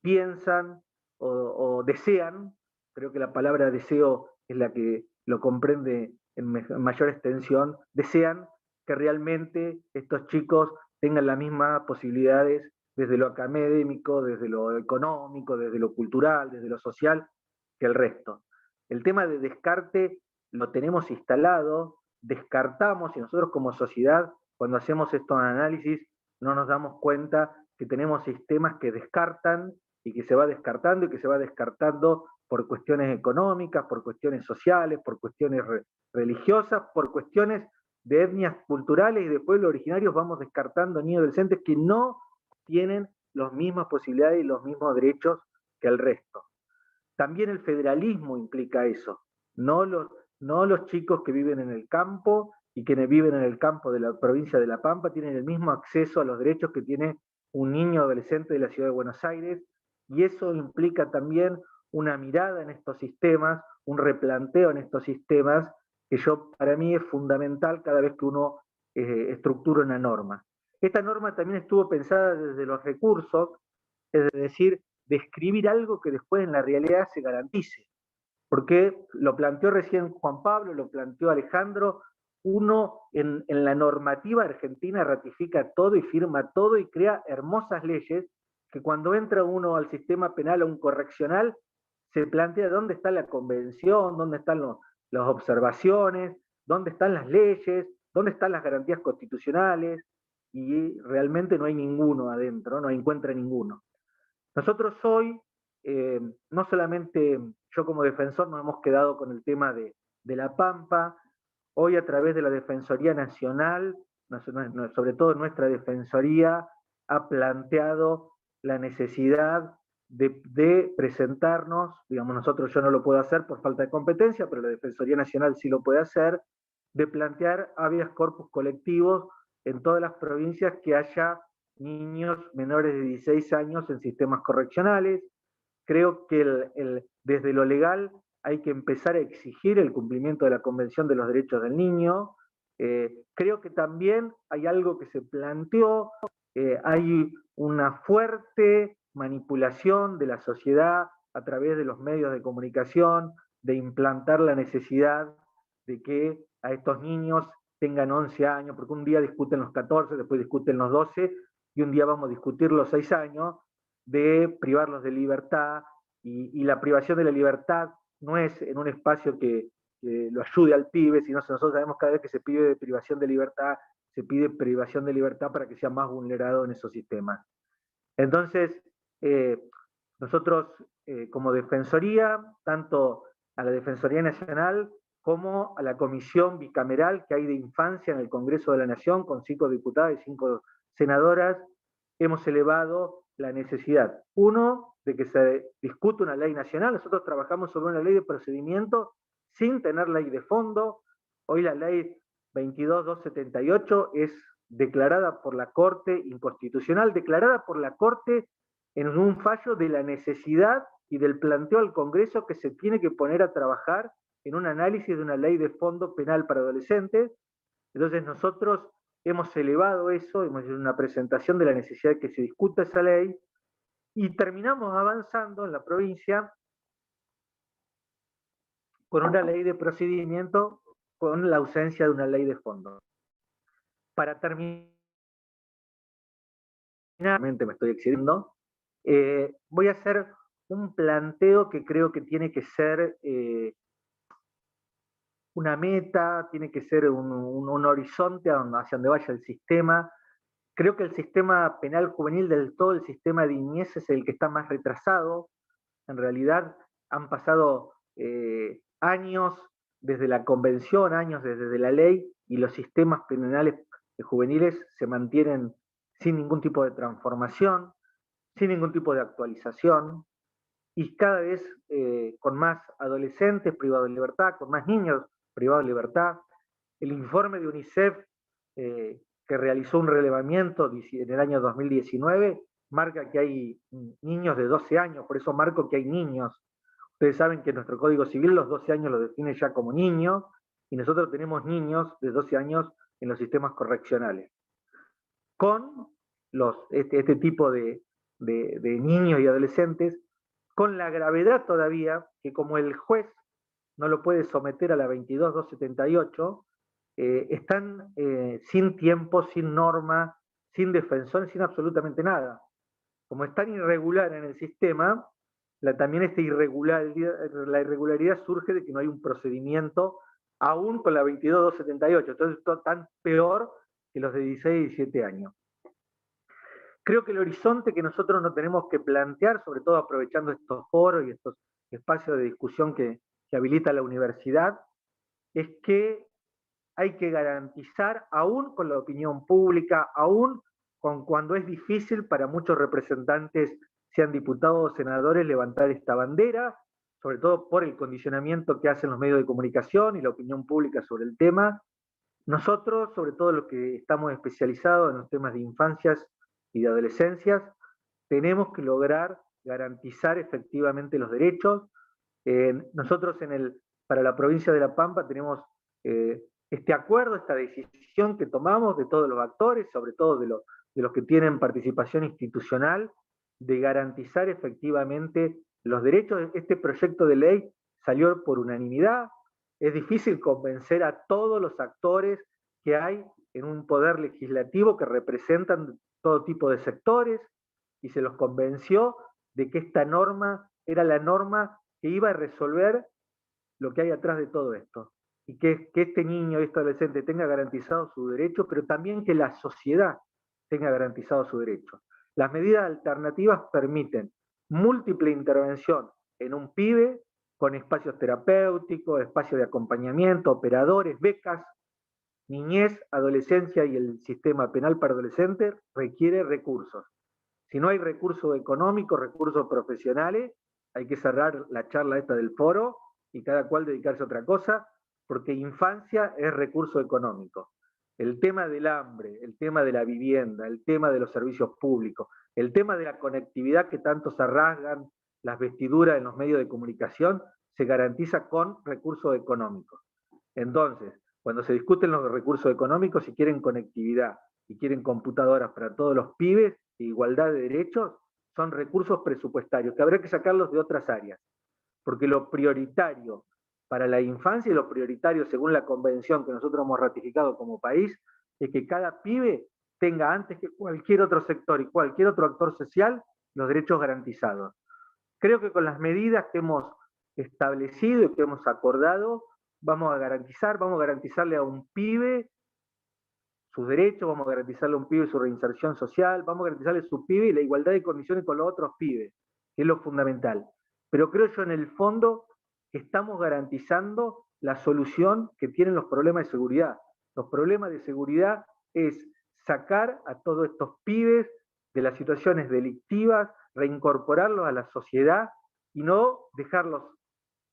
piensan o desean, creo que la palabra deseo es la que lo comprende en mayor extensión, desean que realmente estos chicos tengan las mismas posibilidades desde lo académico, desde lo económico, desde lo cultural, desde lo social, que el resto. El tema de descarte lo tenemos instalado, descartamos, y nosotros como sociedad, cuando hacemos estos análisis, no nos damos cuenta que tenemos sistemas que descartan y que se va descartando y que se va descartando por cuestiones económicas, por cuestiones sociales, por cuestiones religiosas, por cuestiones de etnias culturales y de pueblos originarios, vamos descartando niños y adolescentes que no tienen las mismas posibilidades y los mismos derechos que el resto. También el federalismo implica eso, no los chicos que viven en el campo y quienes viven en el campo de la provincia de La Pampa tienen el mismo acceso a los derechos que tiene un niño adolescente de la ciudad de Buenos Aires, y eso implica también una mirada en estos sistemas, un replanteo en estos sistemas, que para mí es fundamental cada vez que uno estructura una norma. Esta norma también estuvo pensada desde los recursos, es decir, de escribir algo que después en la realidad se garantice. Porque lo planteó recién Juan Pablo, lo planteó Alejandro, uno en la normativa argentina ratifica todo y firma todo y crea hermosas leyes que cuando entra uno al sistema penal o un correccional, se plantea dónde está la convención, dónde están las observaciones, dónde están las leyes, dónde están las garantías constitucionales, y realmente no hay ninguno adentro, no encuentra ninguno. Nosotros hoy, no solamente yo como defensor nos hemos quedado con el tema de La Pampa, hoy a través de la Defensoría Nacional, sobre todo nuestra Defensoría, ha planteado la necesidad de presentarnos, digamos, yo no lo puedo hacer por falta de competencia, pero la Defensoría Nacional sí lo puede hacer, de plantear habeas corpus colectivos en todas las provincias que haya niños menores de 16 años en sistemas correccionales. Creo que desde lo legal hay que empezar a exigir el cumplimiento de la Convención de los Derechos del Niño. Creo que también hay algo que se planteó, hay una fuerte manipulación de la sociedad a través de los medios de comunicación, de implantar la necesidad de que a estos niños tengan 11 años, porque un día discuten los 14, después discuten los 12, y un día vamos a discutir los 6 años, de privarlos de libertad, y la privación de la libertad no es en un espacio que lo ayude al pibe, sino nosotros sabemos cada vez que se pide privación de libertad, se pide privación de libertad para que sea más vulnerado en esos sistemas. Entonces, nosotros como Defensoría, tanto a la Defensoría Nacional como a la Comisión Bicameral que hay de Infancia en el Congreso de la Nación, con 5 diputadas y 5 senadoras, hemos elevado la necesidad, uno, de que se discute una ley nacional. Nosotros trabajamos sobre una ley de procedimiento sin tener ley de fondo. Hoy la ley 22.278 es declarada por la Corte inconstitucional, declarada por la Corte en un fallo de la necesidad y del planteo al Congreso que se tiene que poner a trabajar en un análisis de una ley de fondo penal para adolescentes. Entonces nosotros hemos elevado eso, hemos hecho una presentación de la necesidad de que se discuta esa ley, y terminamos avanzando en la provincia con una ley de procedimiento con la ausencia de una ley de fondo. Para terminar, me estoy excediendo, voy a hacer un planteo que creo que tiene que ser una meta, tiene que ser un horizonte hacia donde vaya el sistema. Creo que el sistema penal juvenil, del todo el sistema de niñez, es el que está más retrasado. En realidad han pasado años desde la convención, años desde la ley, y los sistemas penales juveniles se mantienen sin ningún tipo de transformación, sin ningún tipo de actualización, y cada vez con más adolescentes privados de libertad, con más niños privados de libertad. El informe de UNICEF que realizó un relevamiento en el año 2019 marca que hay niños de 12 años, por eso marco que hay niños. Ustedes saben que nuestro Código Civil los 12 años lo define ya como niño, y nosotros tenemos niños de 12 años en los sistemas correccionales. Con este tipo de niños y adolescentes, con la gravedad todavía que como el juez no lo puede someter a la 22.278, están sin tiempo, sin norma, sin defensor, sin absolutamente nada. Como es tan irregular en el sistema, también la irregularidad surge de que no hay un procedimiento aún con la 22.278. Entonces esto es tan peor que los de 16 y 17 años. Creo que el horizonte que nosotros nos tenemos que plantear, sobre todo aprovechando estos foros y estos espacios de discusión que habilita la universidad, es que hay que garantizar, aún con la opinión pública, aún cuando es difícil para muchos representantes, sean diputados o senadores, levantar esta bandera, sobre todo por el condicionamiento que hacen los medios de comunicación y la opinión pública sobre el tema. Nosotros, sobre todo los que estamos especializados en los temas de infancias y de adolescencias, tenemos que lograr garantizar efectivamente los derechos. Nosotros para la provincia de La Pampa tenemos este acuerdo, esta decisión que tomamos de todos los actores, sobre todo de los que tienen participación institucional, de garantizar efectivamente los derechos. Este proyecto de ley salió por unanimidad. Es difícil convencer a todos los actores que hay en un poder legislativo que representan todo tipo de sectores, y se los convenció de que esta norma era la norma que iba a resolver lo que hay atrás de todo esto, y que este niño y este adolescente tenga garantizado su derecho, pero también que la sociedad tenga garantizado su derecho. Las medidas alternativas permiten múltiple intervención en un pibe, con espacios terapéuticos, espacios de acompañamiento, operadores, becas. Niñez, adolescencia y el sistema penal para adolescentes requiere recursos. Si no hay recursos económicos, recursos profesionales, hay que cerrar la charla esta del foro y cada cual dedicarse a otra cosa, porque infancia es recurso económico. El tema del hambre, el tema de la vivienda, el tema de los servicios públicos, el tema de la conectividad que tanto se rasgan las vestiduras en los medios de comunicación, se garantiza con recursos económicos. Entonces, cuando se discuten los recursos económicos, si quieren conectividad y quieren computadoras para todos los pibes e igualdad de derechos, son recursos presupuestarios, que habrá que sacarlos de otras áreas, porque lo prioritario para la infancia y lo prioritario según la convención que nosotros hemos ratificado como país, es que cada pibe tenga antes que cualquier otro sector y cualquier otro actor social los derechos garantizados. Creo que con las medidas que hemos establecido y que hemos acordado, vamos a garantizarle a un pibe sus derechos, vamos a garantizarle a un pibe su reinserción social, vamos a garantizarle a su pibe la igualdad de condiciones con los otros pibes, que es lo fundamental. Pero creo yo en el fondo estamos garantizando la solución que tienen los problemas de seguridad. Los problemas de seguridad es sacar a todos estos pibes de las situaciones delictivas, reincorporarlos a la sociedad y no dejarlos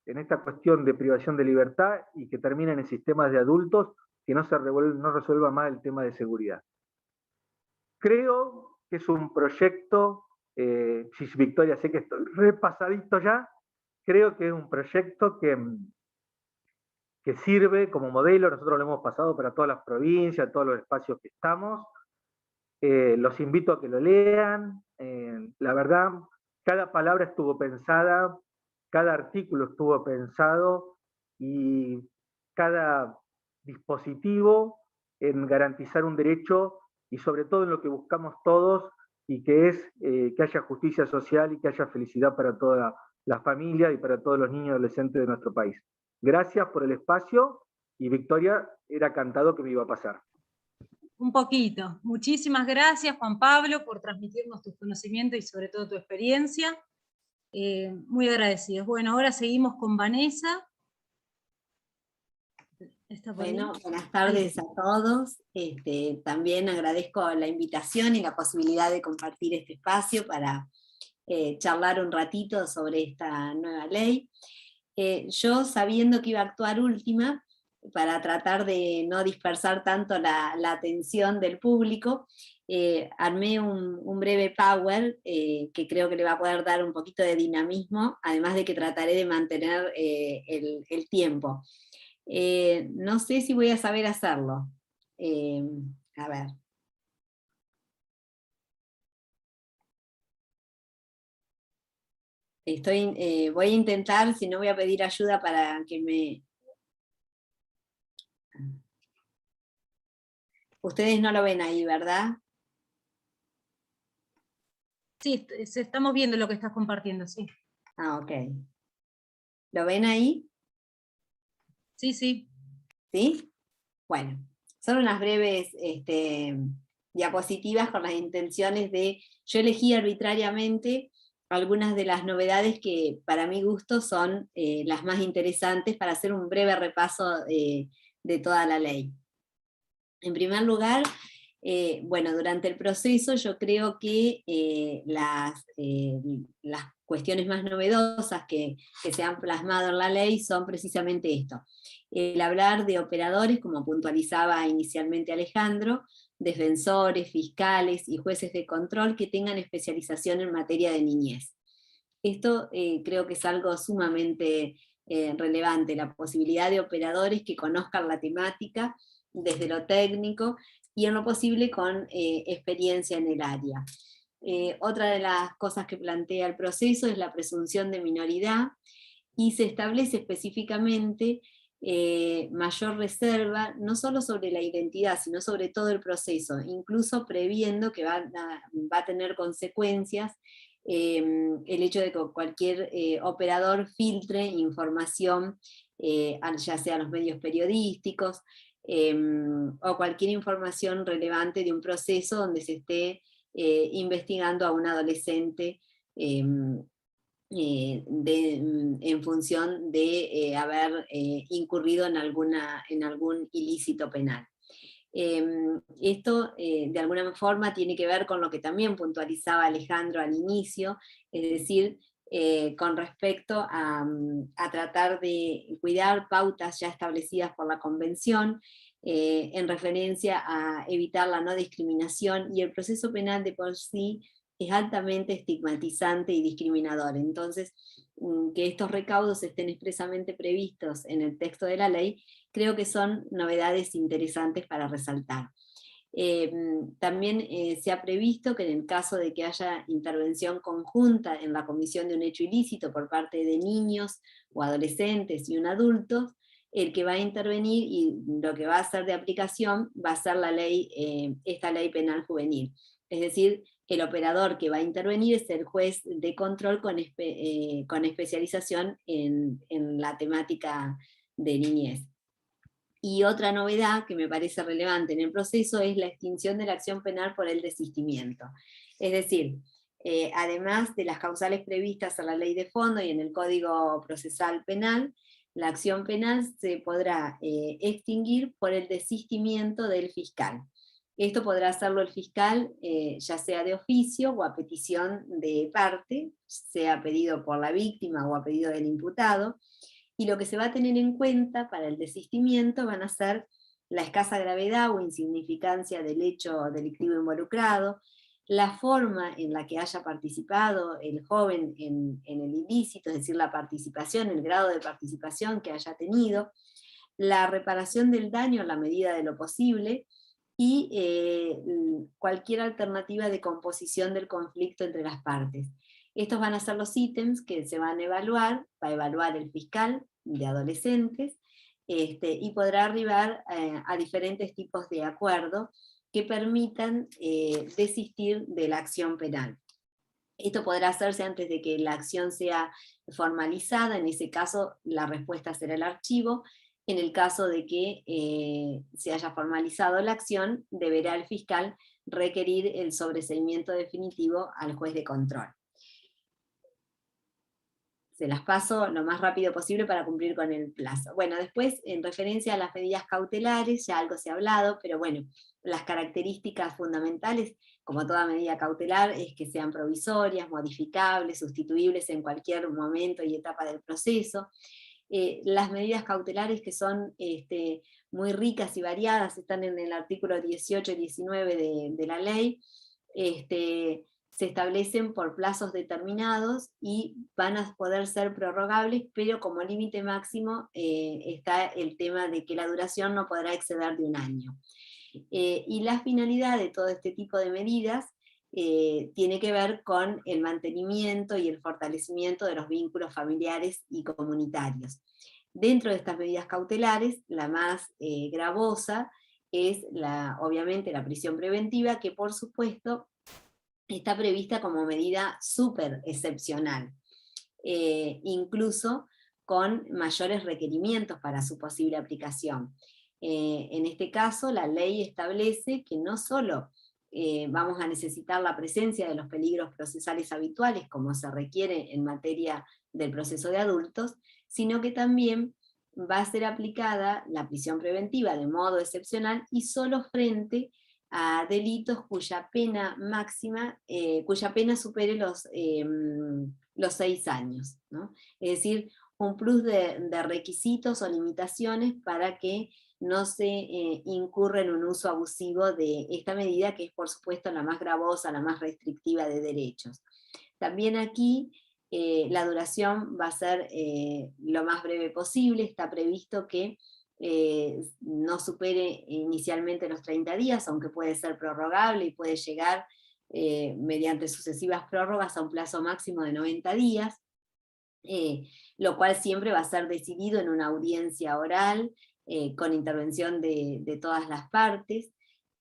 en esta cuestión de privación de libertad y que terminen en sistemas de adultos que no resuelva más el tema de seguridad. Creo que es un proyecto, si Victoria, sé que estoy repasadito ya, creo que es un proyecto que sirve como modelo, nosotros lo hemos pasado para todas las provincias, todos los espacios que estamos. Los invito a que lo lean. La verdad, cada palabra estuvo pensada, cada artículo estuvo pensado y cada dispositivo en garantizar un derecho y sobre todo en lo que buscamos todos y que es que haya justicia social y que haya felicidad para toda la familia y para todos los niños y adolescentes de nuestro país. Gracias por el espacio y Victoria, era cantado que me iba a pasar. Un poquito. Muchísimas gracias, Juan Pablo, por transmitirnos tus conocimientos y sobre todo tu experiencia. Muy agradecidos. Bueno, ahora seguimos con Vanessa. Bueno, buenas tardes a todos. También agradezco la invitación y la posibilidad de compartir este espacio para charlar un ratito sobre esta nueva ley. Yo, sabiendo que iba a actuar última, para tratar de no dispersar tanto la atención del público, armé un breve power que creo que le va a poder dar un poquito de dinamismo, además de que trataré de mantener el tiempo. No sé si voy a saber hacerlo. A ver. Voy a intentar, si no voy a pedir ayuda para que me... Ustedes no lo ven ahí, ¿verdad? Sí, estamos viendo lo que estás compartiendo, sí. Ah, ok. ¿Lo ven ahí? Sí, sí. ¿Sí? Bueno, son unas breves diapositivas con las intenciones de... Yo elegí arbitrariamente algunas de las novedades que para mi gusto son las más interesantes para hacer un breve repaso de toda la ley. En primer lugar, bueno, durante el proceso yo creo que las cuestiones más novedosas que se han plasmado en la ley son precisamente esto. El hablar de operadores, como puntualizaba inicialmente Alejandro, defensores, fiscales y jueces de control que tengan especialización en materia de niñez. Esto creo que es algo sumamente relevante, la posibilidad de operadores que conozcan la temática desde lo técnico y en lo posible con experiencia en el área. Otra de las cosas que plantea el proceso es la presunción de minoridad y se establece específicamente mayor reserva, no solo sobre la identidad, sino sobre todo el proceso, incluso previendo que va a tener consecuencias el hecho de que cualquier operador filtre información, ya sea a los medios periodísticos, o cualquier información relevante de un proceso donde se esté investigando a un adolescente en función de haber incurrido en algún ilícito penal. Esto de alguna forma tiene que ver con lo que también puntualizaba Alejandro al inicio, es decir, con respecto a tratar de cuidar pautas ya establecidas por la Convención, en referencia a evitar la no discriminación, y el proceso penal de por sí es altamente estigmatizante y discriminador. Entonces, que estos recaudos estén expresamente previstos en el texto de la ley, creo que son novedades interesantes para resaltar. También se ha previsto que en el caso de que haya intervención conjunta en la comisión de un hecho ilícito por parte de niños o adolescentes y un adulto, el que va a intervenir y lo que va a ser de aplicación va a ser la ley, esta ley penal juvenil. Es decir, el operador que va a intervenir es el juez de control con especialización en la temática de niñez. Y otra novedad que me parece relevante en el proceso es la extinción de la acción penal por el desistimiento. Es decir, además de las causales previstas en la ley de fondo y en el Código Procesal Penal, la acción penal se podrá extinguir por el desistimiento del fiscal. Esto podrá hacerlo el fiscal, ya sea de oficio o a petición de parte, sea pedido por la víctima o a pedido del imputado, y lo que se va a tener en cuenta para el desistimiento van a ser la escasa gravedad o insignificancia del hecho delictivo involucrado, la forma en la que haya participado el joven en el ilícito, es decir, la participación, el grado de participación que haya tenido, la reparación del daño en la medida de lo posible, y cualquier alternativa de composición del conflicto entre las partes. Estos van a ser los ítems que se van a evaluar, va a evaluar el fiscal de adolescentes, y podrá arribar a diferentes tipos de acuerdo que permitan desistir de la acción penal. Esto podrá hacerse antes de que la acción sea formalizada, en ese caso la respuesta será el archivo. En el caso de que se haya formalizado la acción, deberá el fiscal requerir el sobreseimiento definitivo al juez de control. Se las paso lo más rápido posible para cumplir con el plazo. Bueno, después, en referencia a las medidas cautelares, ya algo se ha hablado, pero bueno, las características fundamentales, como toda medida cautelar, es que sean provisorias, modificables, sustituibles en cualquier momento y etapa del proceso. Las medidas cautelares, que son muy ricas y variadas, están en el artículo 18 y 19 de la ley, se establecen por plazos determinados y van a poder ser prorrogables, pero como límite máximo está el tema de que la duración no podrá exceder de 1 año. Y la finalidad de todo este tipo de medidas tiene que ver con el mantenimiento y el fortalecimiento de los vínculos familiares y comunitarios. Dentro de estas medidas cautelares, la más gravosa es obviamente la prisión preventiva, que por supuesto está prevista como medida súper excepcional, incluso con mayores requerimientos para su posible aplicación. En este caso, la ley establece que no solo vamos a necesitar la presencia de los peligros procesales habituales, como se requiere en materia del proceso de adultos, sino que también va a ser aplicada la prisión preventiva de modo excepcional y solo frente a delitos cuya pena máxima, cuya pena supere los 6 años, ¿no? Es decir, un plus de requisitos o limitaciones para que no se incurra en un uso abusivo de esta medida, que es por supuesto la más gravosa, la más restrictiva de derechos. También aquí la duración va a ser lo más breve posible. Está previsto que no supere inicialmente los 30 días, aunque puede ser prorrogable y puede llegar mediante sucesivas prórrogas a un plazo máximo de 90 días, lo cual siempre va a ser decidido en una audiencia oral, con intervención de todas las partes.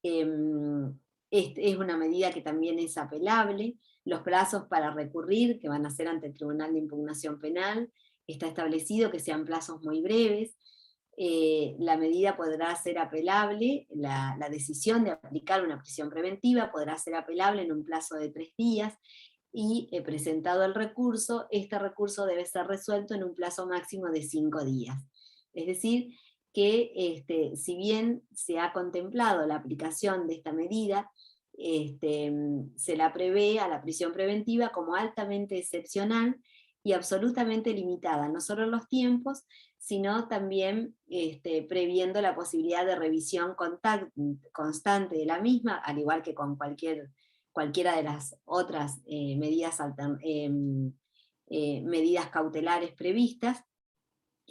Es una medida que también es apelable. Los plazos para recurrir, que van a ser ante el Tribunal de Impugnación Penal, está establecido que sean plazos muy breves. La medida podrá ser apelable, la decisión de aplicar una prisión preventiva podrá ser apelable en un plazo de 3 días, y presentado el recurso, este recurso debe ser resuelto en un plazo máximo de 5 días. Es decir, que si bien se ha contemplado la aplicación de esta medida, se la prevé a la prisión preventiva como altamente excepcional y absolutamente limitada, no solo en los tiempos, sino también previendo la posibilidad de revisión constante de la misma, al igual que con cualquiera de las otras medidas cautelares previstas.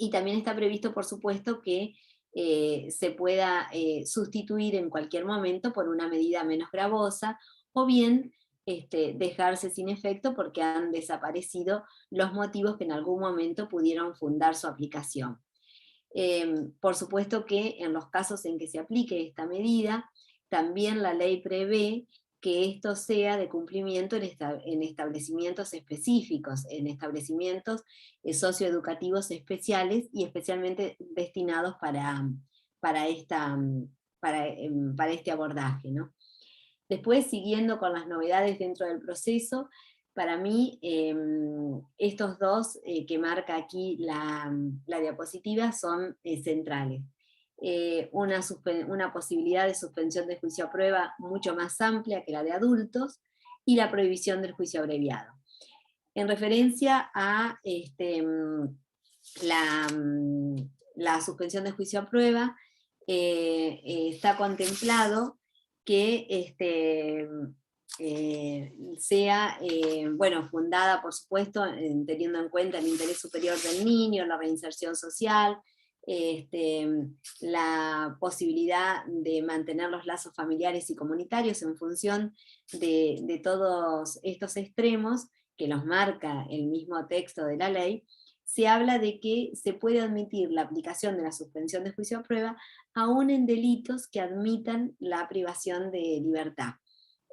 Y también está previsto, por supuesto, que se pueda sustituir en cualquier momento por una medida menos gravosa, o bien dejarse sin efecto porque han desaparecido los motivos que en algún momento pudieron fundar su aplicación. Por supuesto que en los casos en que se aplique esta medida, también la ley prevé que esto sea de cumplimiento en establecimientos específicos, en establecimientos socioeducativos especiales y especialmente destinados para este abordaje, ¿no? Después, siguiendo con las novedades dentro del proceso, para mí estos dos que marca aquí la diapositiva son centrales. Una posibilidad de suspensión de juicio a prueba mucho más amplia que la de adultos, y la prohibición del juicio abreviado. En referencia a la suspensión de juicio a prueba, está contemplado que sea fundada, por supuesto, teniendo en cuenta el interés superior del niño, la reinserción social, la posibilidad de mantener los lazos familiares y comunitarios en función de todos estos extremos que los marca el mismo texto de la ley. Se habla de que se puede admitir la aplicación de la suspensión de juicio a prueba aún en delitos que admitan la privación de libertad.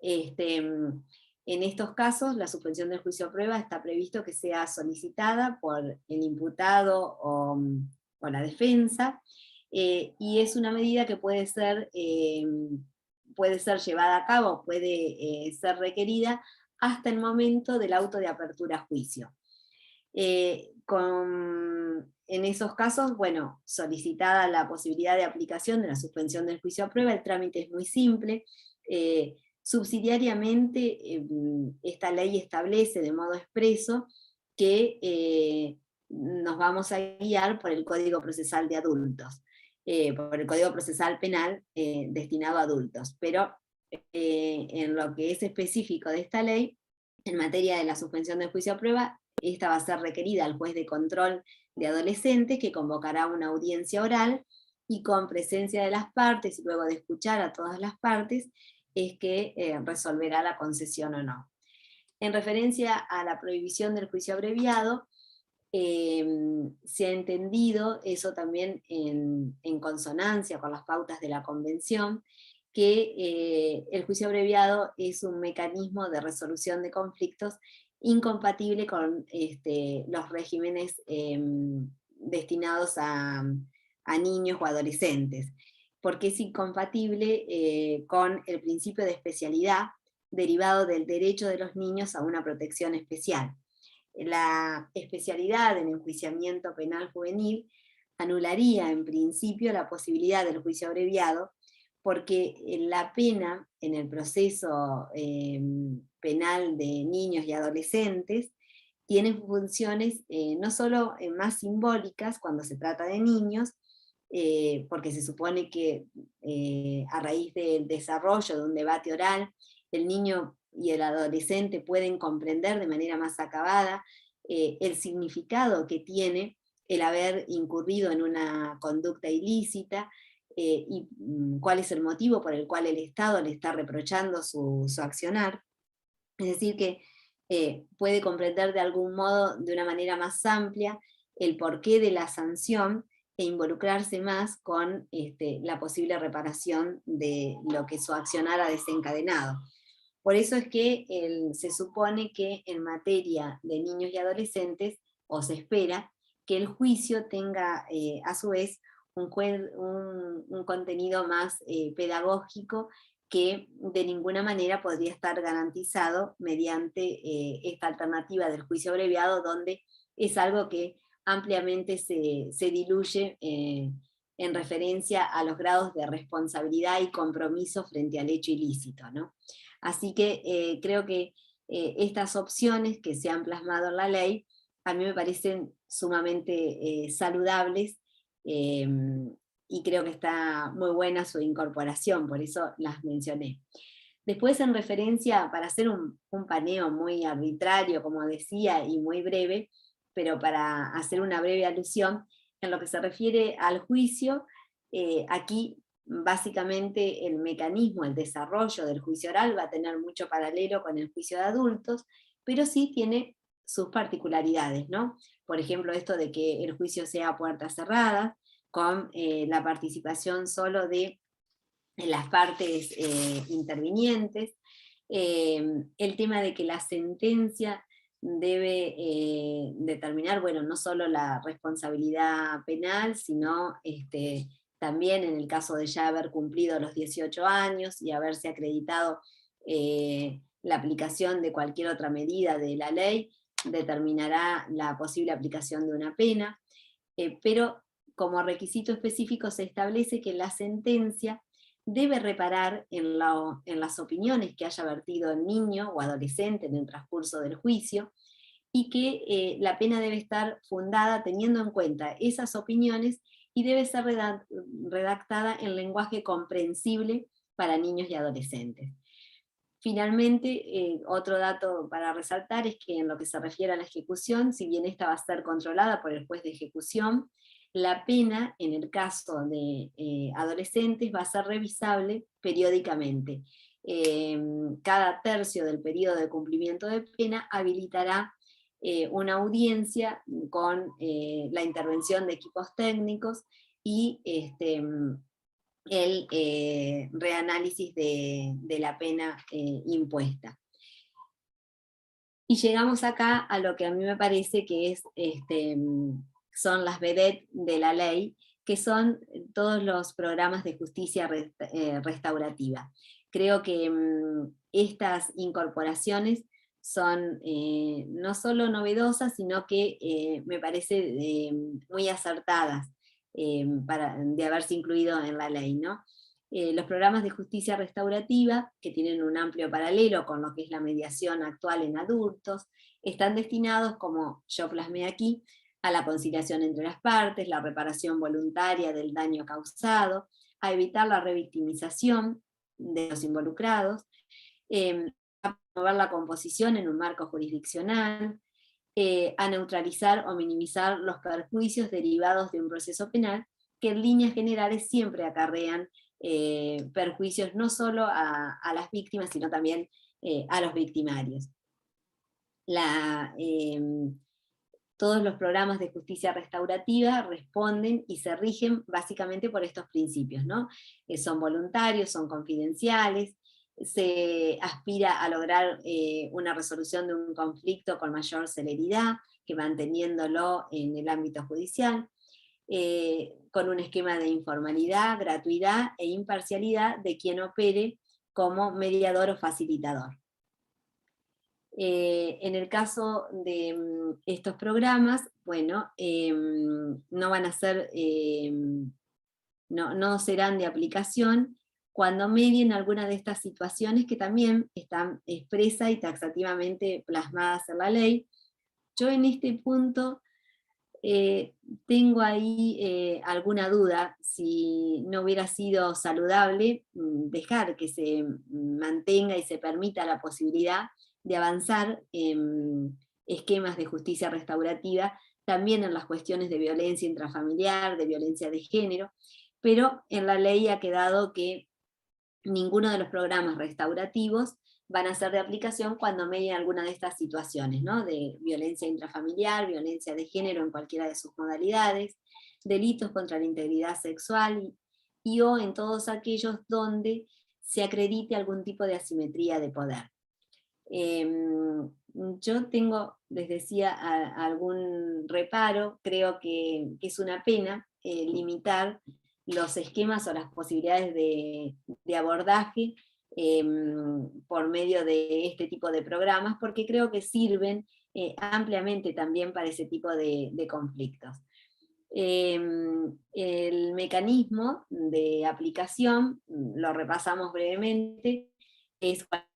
En estos casos, la suspensión del juicio a prueba está previsto que sea solicitada por el imputado o la defensa, y es una medida que puede ser llevada a cabo, puede ser requerida hasta el momento del auto de apertura a juicio. En esos casos, solicitada la posibilidad de aplicación de la suspensión del juicio a prueba, el trámite es muy simple. Subsidiariamente, esta ley establece de modo expreso que nos vamos a guiar por el Código Procesal de Adultos, por el Código Procesal Penal destinado a adultos, pero en lo que es específico de esta ley, en materia de la suspensión del juicio a prueba, esta va a ser requerida al juez de control de adolescentes, que convocará una audiencia oral, y con presencia de las partes, y luego de escuchar a todas las partes, es que resolverá la concesión o no. En referencia a la prohibición del juicio abreviado, se ha entendido, eso también en consonancia con las pautas de la Convención, que el juicio abreviado es un mecanismo de resolución de conflictos incompatible con los regímenes destinados a niños o adolescentes, porque es incompatible con el principio de especialidad derivado del derecho de los niños a una protección especial. La especialidad en enjuiciamiento penal juvenil anularía en principio la posibilidad del juicio abreviado, porque la pena en el proceso penal de niños y adolescentes tiene funciones no solo más simbólicas cuando se trata de niños, porque se supone que a raíz del desarrollo de un debate oral, el niño y el adolescente pueden comprender de manera más acabada el significado que tiene el haber incurrido en una conducta ilícita, y cuál es el motivo por el cual el Estado le está reprochando su accionar. Es decir, que puede comprender de algún modo, de una manera más amplia, el porqué de la sanción, e involucrarse más con la posible reparación de lo que su accionar ha desencadenado. Por eso es que se supone que en materia de niños y adolescentes, o se espera, que el juicio tenga a su vez un contenido más pedagógico, que de ninguna manera podría estar garantizado mediante esta alternativa del juicio abreviado, donde es algo que ampliamente se diluye en referencia a los grados de responsabilidad y compromiso frente al hecho ilícito, ¿no? Así que creo que estas opciones que se han plasmado en la ley a mí me parecen sumamente saludables, y creo que está muy buena su incorporación, por eso las mencioné. Después, en referencia, para hacer un paneo muy arbitrario, como decía, y muy breve, pero para hacer una breve alusión, en lo que se refiere al juicio, aquí básicamente el mecanismo, el desarrollo del juicio oral va a tener mucho paralelo con el juicio de adultos, pero sí tiene sus particularidades, ¿no? Por ejemplo, esto de que el juicio sea a puertas cerradas, con la participación solo de las partes intervinientes, El tema de que la sentencia debe determinar, bueno, no solo la responsabilidad penal, sino también en el caso de ya haber cumplido los 18 años y haberse acreditado la aplicación de cualquier otra medida de la ley, determinará la posible aplicación de una pena, pero como requisito específico se establece que la sentencia debe reparar en las opiniones que haya vertido el niño o adolescente en el transcurso del juicio, y que la pena debe estar fundada teniendo en cuenta esas opiniones y debe ser redactada en lenguaje comprensible para niños y adolescentes. Finalmente, otro dato para resaltar es que en lo que se refiere a la ejecución, si bien esta va a ser controlada por el juez de ejecución, la pena, en el caso de adolescentes, va a ser revisable periódicamente. Cada tercio del periodo de cumplimiento de pena habilitará una audiencia con la intervención de equipos técnicos y el reanálisis de la pena impuesta. Y llegamos acá a lo que a mí me parece que es, son las vedettes de la ley, que son todos los programas de justicia restaurativa. Creo que estas incorporaciones son no solo novedosas, sino que me parece muy acertadas de haberse incluido en la ley, ¿no? Los programas de justicia restaurativa, que tienen un amplio paralelo con lo que es la mediación actual en adultos, están destinados, como yo plasmé aquí, a la conciliación entre las partes, la reparación voluntaria del daño causado, a evitar la revictimización de los involucrados, a promover la composición en un marco jurisdiccional, a neutralizar o minimizar los perjuicios derivados de un proceso penal, que en líneas generales siempre acarrean perjuicios no solo a las víctimas, sino también a los victimarios. Todos los programas de justicia restaurativa responden y se rigen básicamente por estos principios, ¿no? Son voluntarios, son confidenciales, se aspira a lograr una resolución de un conflicto con mayor celeridad, que manteniéndolo en el ámbito judicial, con un esquema de informalidad, gratuidad e imparcialidad de quien opere como mediador o facilitador. En el caso de estos programas, bueno, no van a ser, no serán de aplicación cuando medien alguna de estas situaciones que también están expresa y taxativamente plasmadas en la ley. Yo en este punto tengo ahí alguna duda, si no hubiera sido saludable dejar que se mantenga y se permita la posibilidad de avanzar en esquemas de justicia restaurativa, también en las cuestiones de violencia intrafamiliar, de violencia de género, pero en la ley ha quedado que ninguno de los programas restaurativos van a ser de aplicación cuando medien alguna de estas situaciones, ¿no? De violencia intrafamiliar, violencia de género en cualquiera de sus modalidades, delitos contra la integridad sexual o en todos aquellos donde se acredite algún tipo de asimetría de poder. Yo tengo, les decía, algún reparo, creo que es una pena limitar los esquemas o las posibilidades de abordaje por medio de este tipo de programas, porque creo que sirven ampliamente también para ese tipo de conflictos. El mecanismo de aplicación, lo repasamos brevemente, es cualquiera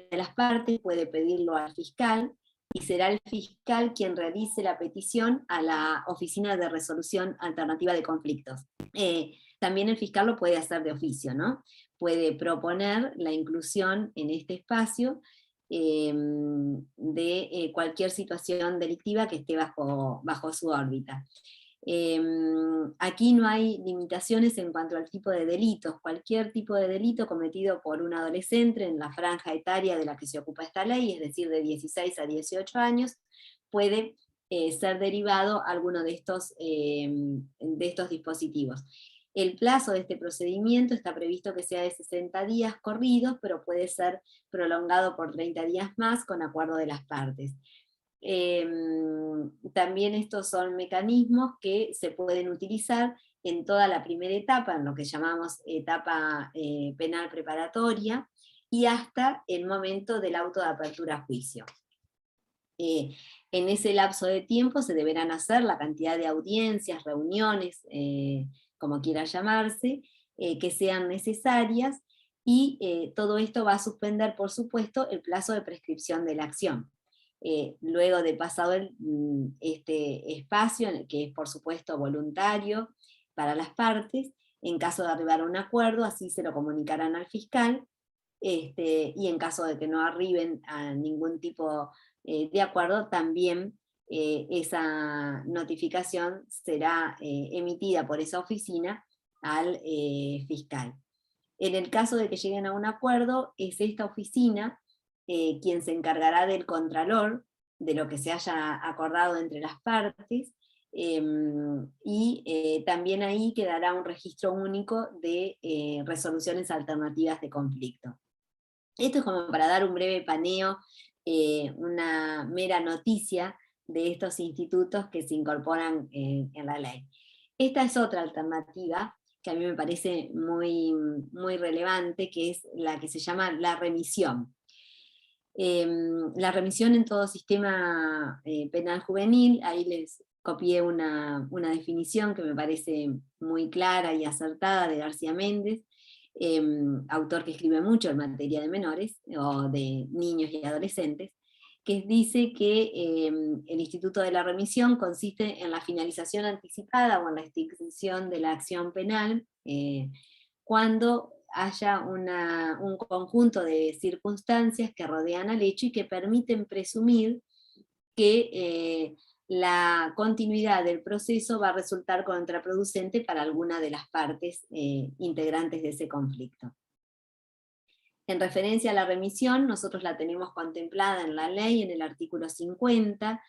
de las partes puede pedirlo al fiscal, y será el fiscal quien realice la petición a la Oficina de Resolución Alternativa de Conflictos. También el fiscal lo puede hacer de oficio, ¿no? Puede proponer la inclusión en este espacio de cualquier situación delictiva que esté bajo su órbita. Aquí no hay limitaciones en cuanto al tipo de delitos. Cualquier tipo de delito cometido por un adolescente en la franja etaria de la que se ocupa esta ley, es decir, de 16 a 18 años, puede ser derivado a alguno de estos dispositivos. El plazo de este procedimiento está previsto que sea de 60 días corridos, pero puede ser prolongado por 30 días más con acuerdo de las partes. También estos son mecanismos que se pueden utilizar en toda la primera etapa, en lo que llamamos etapa penal preparatoria, y hasta el momento del auto de apertura a juicio. En ese lapso de tiempo se deberán hacer la cantidad de audiencias, reuniones, como quiera llamarse, que sean necesarias, y todo esto va a suspender, por supuesto, el plazo de prescripción de la acción. Luego de pasado este espacio, que es por supuesto voluntario para las partes, en caso de arribar a un acuerdo, así se lo comunicarán al fiscal, y en caso de que no arriben a ningún tipo de acuerdo, también esa notificación será emitida por esa oficina al fiscal. En el caso de que lleguen a un acuerdo, es esta oficina quien se encargará del contralor, de lo que se haya acordado entre las partes, y también ahí quedará un registro único de resoluciones alternativas de conflicto. Esto es como para dar un breve paneo, una mera noticia de estos institutos que se incorporan en la ley. Esta es otra alternativa que a mí me parece muy, muy relevante, que es la que se llama la remisión. La remisión en todo sistema penal juvenil, ahí les copié una definición que me parece muy clara y acertada de García Méndez, autor que escribe mucho en materia de menores, o de niños y adolescentes, que dice que el instituto de la remisión consiste en la finalización anticipada o en la extinción de la acción penal, cuando haya un conjunto de circunstancias que rodean al hecho y que permiten presumir que la continuidad del proceso va a resultar contraproducente para alguna de las partes integrantes de ese conflicto. En referencia a la remisión, nosotros la tenemos contemplada en la ley, en el artículo 50,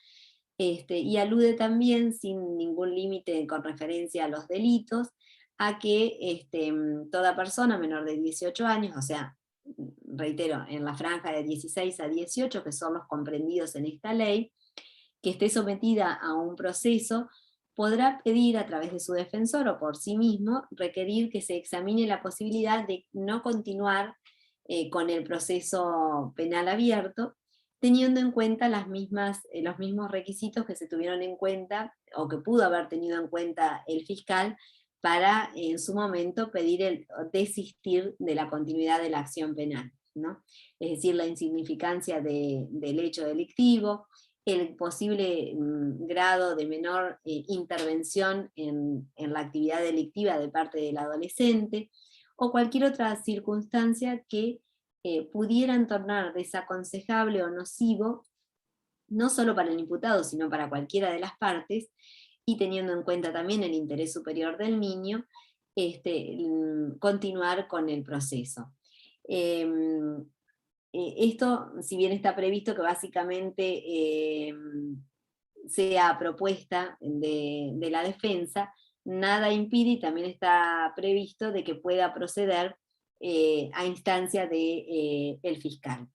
y alude también, sin ningún límite con referencia a los delitos, a que toda persona menor de 18 años, o sea, reitero, en la franja de 16 a 18, que son los comprendidos en esta ley, que esté sometida a un proceso, podrá pedir a través de su defensor o por sí mismo, requerir que se examine la posibilidad de no continuar con el proceso penal abierto, teniendo en cuenta los mismos requisitos que se tuvieron en cuenta, o que pudo haber tenido en cuenta el fiscal, para en su momento pedir desistir de la continuidad de la acción penal, ¿no? Es decir, la insignificancia del hecho delictivo, el posible grado de menor intervención en la actividad delictiva de parte del adolescente, o cualquier otra circunstancia que pudieran tornar desaconsejable o nocivo, no solo para el imputado, sino para cualquiera de las partes, y teniendo en cuenta también el interés superior del niño, continuar con el proceso. Esto, si bien está previsto que básicamente sea propuesta de la defensa, nada impide, y también está previsto, de que pueda proceder a instancia del fiscal.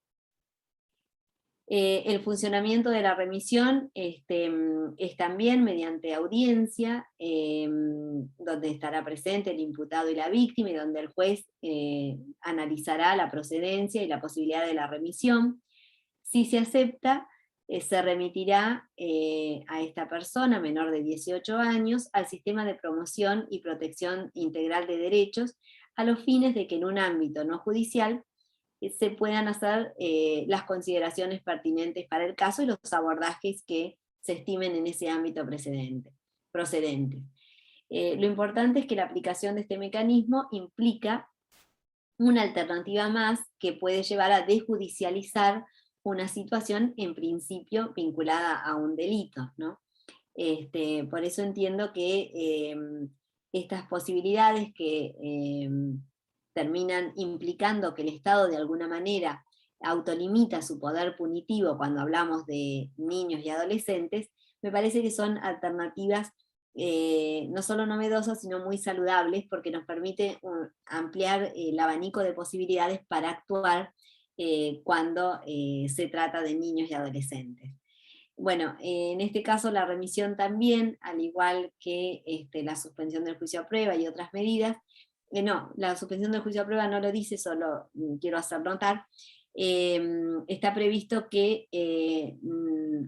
El funcionamiento de la remisión es también mediante audiencia, donde estará presente el imputado y la víctima, y donde el juez analizará la procedencia y la posibilidad de la remisión. Si se acepta, se remitirá a esta persona menor de 18 años al sistema de promoción y protección integral de derechos, a los fines de que en un ámbito no judicial se puedan hacer las consideraciones pertinentes para el caso y los abordajes que se estimen en ese ámbito procedente. Lo importante es que la aplicación de este mecanismo implica una alternativa más que puede llevar a desjudicializar una situación en principio vinculada a un delito, ¿no? Por eso entiendo que estas posibilidades que terminan implicando que el Estado de alguna manera autolimita su poder punitivo cuando hablamos de niños y adolescentes, me parece que son alternativas no solo novedosas, sino muy saludables, porque nos permite ampliar el abanico de posibilidades para actuar cuando se trata de niños y adolescentes. Bueno, en este caso la remisión también, al igual que la suspensión del juicio a prueba y otras medidas, no, la suspensión del juicio a prueba no lo dice, solo quiero hacer notar, está previsto que,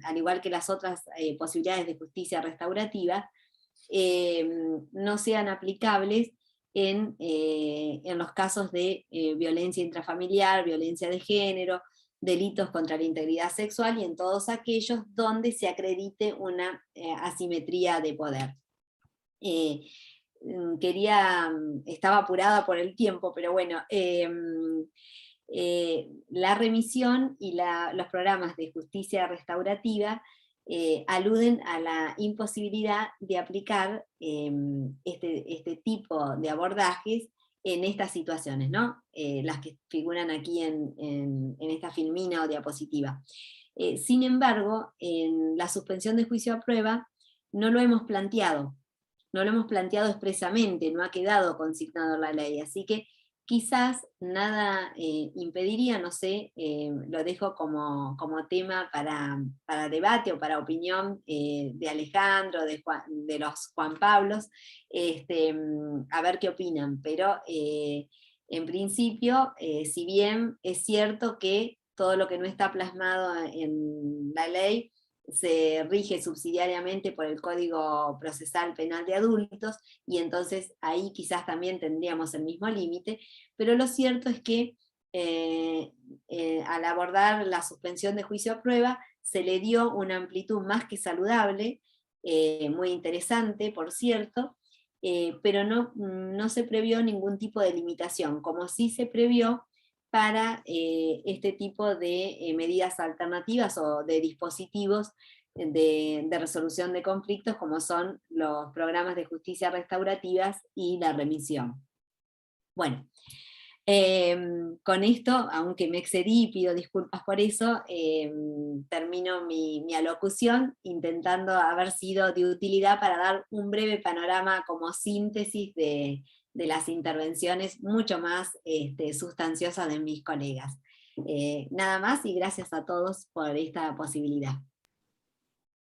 al igual que las otras posibilidades de justicia restaurativa, no sean aplicables en los casos de violencia intrafamiliar, violencia de género, delitos contra la integridad sexual, y en todos aquellos donde se acredite una asimetría de poder. Estaba apurada por el tiempo, pero bueno, la remisión y los programas de justicia restaurativa aluden a la imposibilidad de aplicar este tipo de abordajes en estas situaciones, ¿no? Las que figuran aquí en esta filmina o diapositiva. Sin embargo, en la suspensión de juicio a prueba no lo hemos planteado expresamente, no ha quedado consignado en la ley, así que quizás nada impediría, no sé, lo dejo como tema para debate o para opinión de Alejandro, de los Juan Pablos, a ver qué opinan, pero en principio, si bien es cierto que todo lo que no está plasmado en la ley se rige subsidiariamente por el Código Procesal Penal de Adultos, y entonces ahí quizás también tendríamos el mismo límite, pero lo cierto es que al abordar la suspensión de juicio a prueba, se le dio una amplitud más que saludable, muy interesante, por cierto, pero no se previó ningún tipo de limitación, como sí se previó para este tipo de medidas alternativas o de dispositivos de resolución de conflictos, como son los programas de justicia restaurativas y la remisión. Bueno, con esto, aunque me excedí y pido disculpas por eso, termino mi alocución intentando haber sido de utilidad para dar un breve panorama como síntesis de las intervenciones mucho más sustanciosas de mis colegas. Nada más, y gracias a todos por esta posibilidad.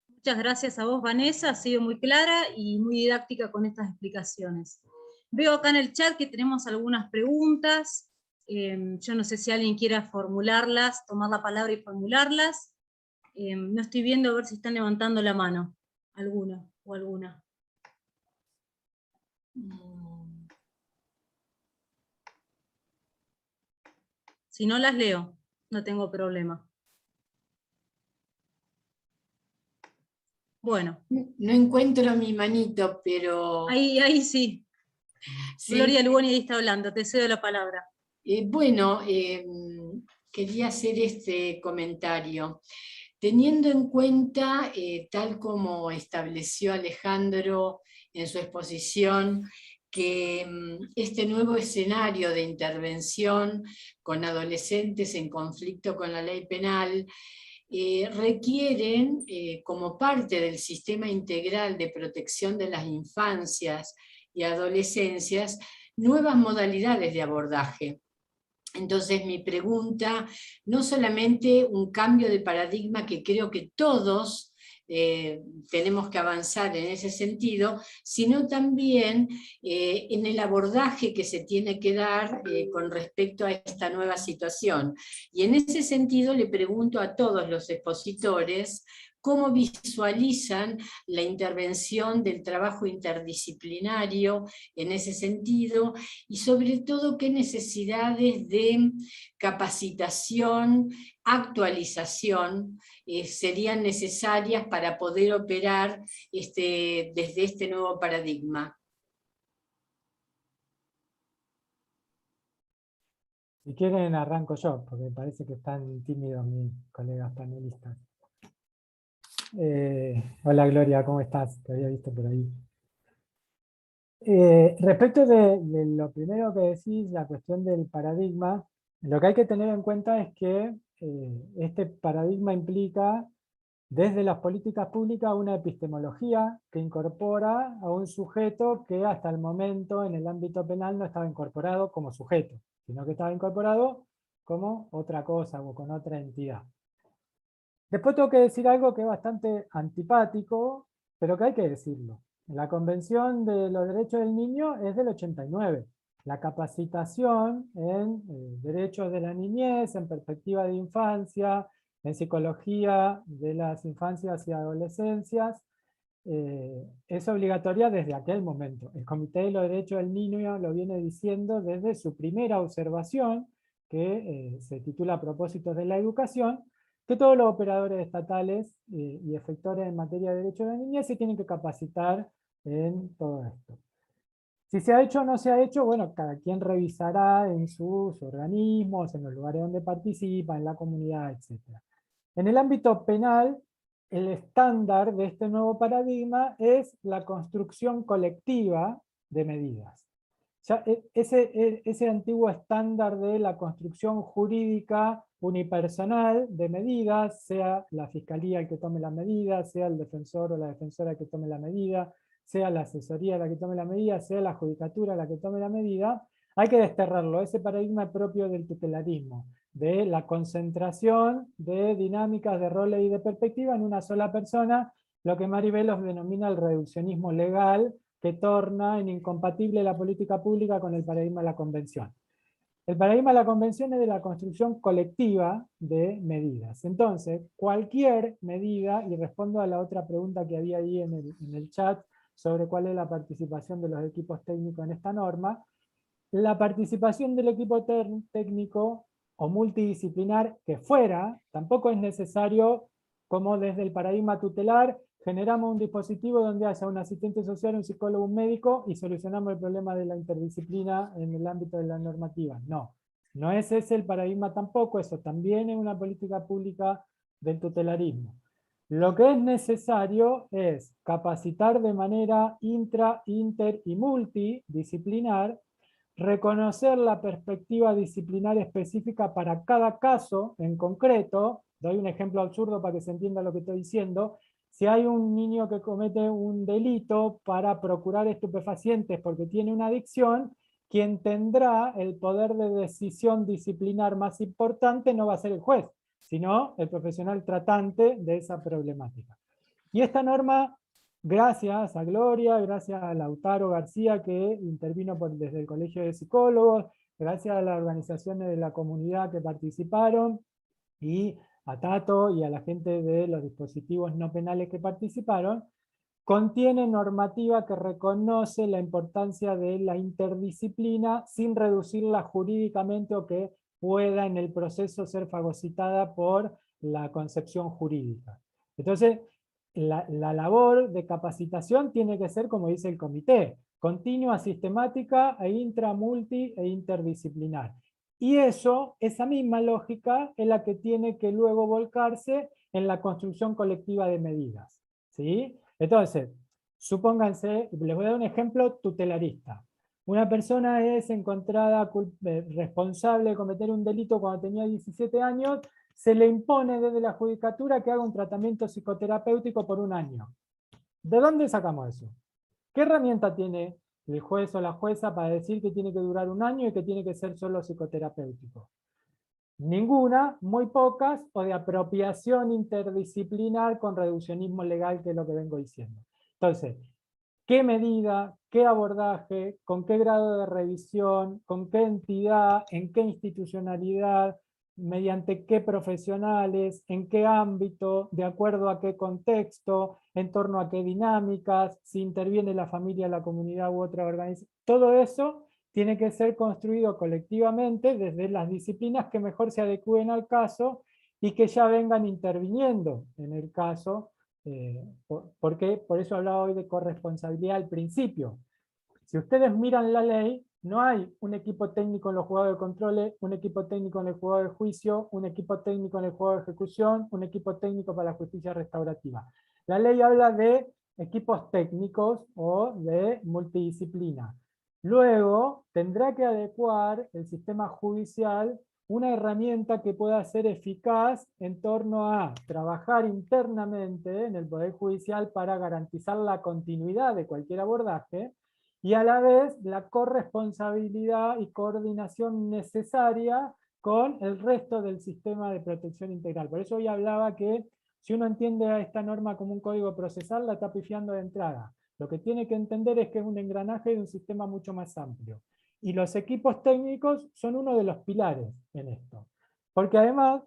Muchas gracias a vos, Vanessa, ha sido muy clara y muy didáctica con estas explicaciones. Veo acá en el chat que tenemos algunas preguntas, yo no sé si alguien quiera formularlas, tomar la palabra y formularlas. No estoy viendo, a ver si están levantando la mano, alguno o alguna. Si no, las leo, no tengo problema. Bueno. No encuentro mi manito, pero... Ahí sí. Sí. Gloria Lugoni está hablando, te cedo la palabra. Quería hacer este comentario. Teniendo en cuenta, tal como estableció Alejandro en su exposición, que este nuevo escenario de intervención con adolescentes en conflicto con la ley penal requieren, como parte del sistema integral de protección de las infancias y adolescencias, nuevas modalidades de abordaje. Entonces mi pregunta, no solamente un cambio de paradigma que creo que todos tenemos que avanzar en ese sentido, sino también en el abordaje que se tiene que dar con respecto a esta nueva situación. Y en ese sentido le pregunto a todos los expositores cómo visualizan la intervención del trabajo interdisciplinario en ese sentido, y sobre todo qué necesidades de capacitación, actualización serían necesarias para poder operar desde este nuevo paradigma. Si quieren arranco yo, porque me parece que están tímidos mis colegas panelistas. Hola Gloria, ¿cómo estás? Te había visto por ahí. Respecto de lo primero que decís, la cuestión del paradigma, lo que hay que tener en cuenta es que este paradigma implica desde las políticas públicas una epistemología que incorpora a un sujeto que hasta el momento en el ámbito penal no estaba incorporado como sujeto, sino que estaba incorporado como otra cosa o con otra entidad. Después tengo que decir algo que es bastante antipático, pero que hay que decirlo. La Convención de los Derechos del Niño es del 89. La capacitación en derechos de la niñez, en perspectiva de infancia, en psicología de las infancias y adolescencias, es obligatoria desde aquel momento. El Comité de los Derechos del Niño lo viene diciendo desde su primera observación, que se titula Propósitos de la Educación, que todos los operadores estatales y efectores en materia de derechos de la niñez se tienen que capacitar en todo esto. Si se ha hecho o no se ha hecho, bueno, cada quien revisará en sus organismos, en los lugares donde participa, en la comunidad, etc. En el ámbito penal, el estándar de este nuevo paradigma es la construcción colectiva de medidas. Ya ese antiguo estándar de la construcción jurídica unipersonal de medidas, sea la fiscalía el que tome la medida, sea el defensor o la defensora que tome la medida, sea la asesoría la que tome la medida, sea la judicatura la que tome la medida, hay que desterrarlo, ese paradigma propio del tutelarismo, de la concentración de dinámicas, de roles y de perspectiva en una sola persona, lo que Marivelos denomina el reduccionismo legal, que torna en incompatible la política pública con el paradigma de la convención. El paradigma de la convención es de la construcción colectiva de medidas. Entonces, cualquier medida, y respondo a la otra pregunta que había ahí en el chat sobre cuál es la participación de los equipos técnicos en esta norma, la participación del equipo técnico o multidisciplinar que fuera, tampoco es necesario, como desde el paradigma tutelar, generamos un dispositivo donde haya un asistente social, un psicólogo, un médico y solucionamos el problema de la interdisciplina en el ámbito de la normativa. No, no es ese el paradigma tampoco, eso también es una política pública del tutelarismo. Lo que es necesario es capacitar de manera intra, inter y multidisciplinar, reconocer la perspectiva disciplinar específica para cada caso en concreto. Doy un ejemplo absurdo para que se entienda lo que estoy diciendo. Si hay un niño que comete un delito para procurar estupefacientes porque tiene una adicción, quien tendrá el poder de decisión disciplinar más importante no va a ser el juez, sino el profesional tratante de esa problemática. Y esta norma, gracias a Gloria, gracias a Lautaro García que intervino desde el Colegio de Psicólogos, gracias a las organizaciones de la comunidad que participaron, y a Tato y a la gente de los dispositivos no penales que participaron, contiene normativa que reconoce la importancia de la interdisciplina sin reducirla jurídicamente o que pueda en el proceso ser fagocitada por la concepción jurídica. Entonces, la labor de capacitación tiene que ser, como dice el comité, continua, sistemática, e intra, multi e interdisciplinar. Y eso, esa misma lógica, es la que tiene que luego volcarse en la construcción colectiva de medidas. ¿Sí? Entonces, supónganse, les voy a dar un ejemplo tutelarista. Una persona es encontrada responsable de cometer un delito cuando tenía 17 años, se le impone desde la judicatura que haga un tratamiento psicoterapéutico por un año. ¿De dónde sacamos eso? ¿Qué herramienta tiene el juez o la jueza para decir que tiene que durar un año y que tiene que ser solo psicoterapéutico? Ninguna, muy pocas, o de apropiación interdisciplinar con reduccionismo legal, que es lo que vengo diciendo. Entonces, ¿qué medida, qué abordaje, con qué grado de revisión, con qué entidad, en qué institucionalidad, mediante qué profesionales, en qué ámbito, de acuerdo a qué contexto, en torno a qué dinámicas, si interviene la familia, la comunidad u otra organización? Todo eso tiene que ser construido colectivamente desde las disciplinas que mejor se adecúen al caso y que ya vengan interviniendo en el caso, porque por eso hablaba hoy de corresponsabilidad al principio. Si ustedes miran la ley, no hay un equipo técnico en los juzgados de control, un equipo técnico en el juzgado de juicio, un equipo técnico en el juzgado de ejecución, un equipo técnico para la justicia restaurativa. La ley habla de equipos técnicos o de multidisciplina. Luego tendrá que adecuar el sistema judicial una herramienta que pueda ser eficaz en torno a trabajar internamente en el Poder Judicial para garantizar la continuidad de cualquier abordaje y a la vez la corresponsabilidad y coordinación necesaria con el resto del sistema de protección integral. Por eso hoy hablaba que si uno entiende a esta norma como un código procesal, la está pifiando de entrada. Lo que tiene que entender es que es un engranaje de un sistema mucho más amplio. Y los equipos técnicos son uno de los pilares en esto. Porque además,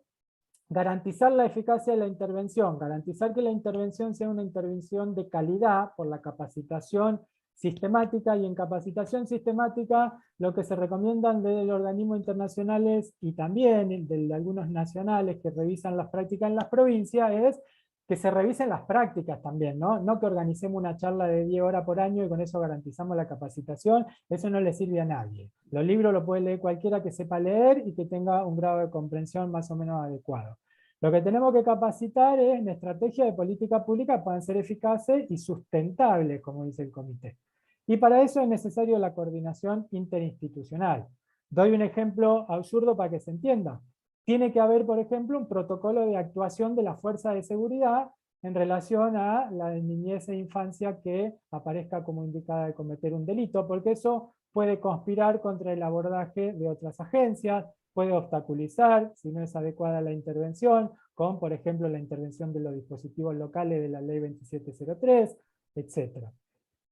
garantizar la eficacia de la intervención, garantizar que la intervención sea una intervención de calidad por la capacitación sistemática, y en capacitación sistemática lo que se recomiendan de los organismos internacionales y también de algunos nacionales que revisan las prácticas en las provincias es que se revisen las prácticas también, ¿no? No que organicemos una charla de 10 horas por año y con eso garantizamos la capacitación, eso no le sirve a nadie. Los libros los puede leer cualquiera que sepa leer y que tenga un grado de comprensión más o menos adecuado. Lo que tenemos que capacitar es en estrategias de política pública que puedan ser eficaces y sustentables, como dice el comité. Y para eso es necesario la coordinación interinstitucional. Doy un ejemplo absurdo para que se entienda. Tiene que haber, por ejemplo, un protocolo de actuación de la fuerza de seguridad en relación a la niñez e infancia que aparezca como indicada de cometer un delito, porque eso puede conspirar contra el abordaje de otras agencias, puede obstaculizar, si no es adecuada la intervención, con, por ejemplo, la intervención de los dispositivos locales de la ley 2703, etc.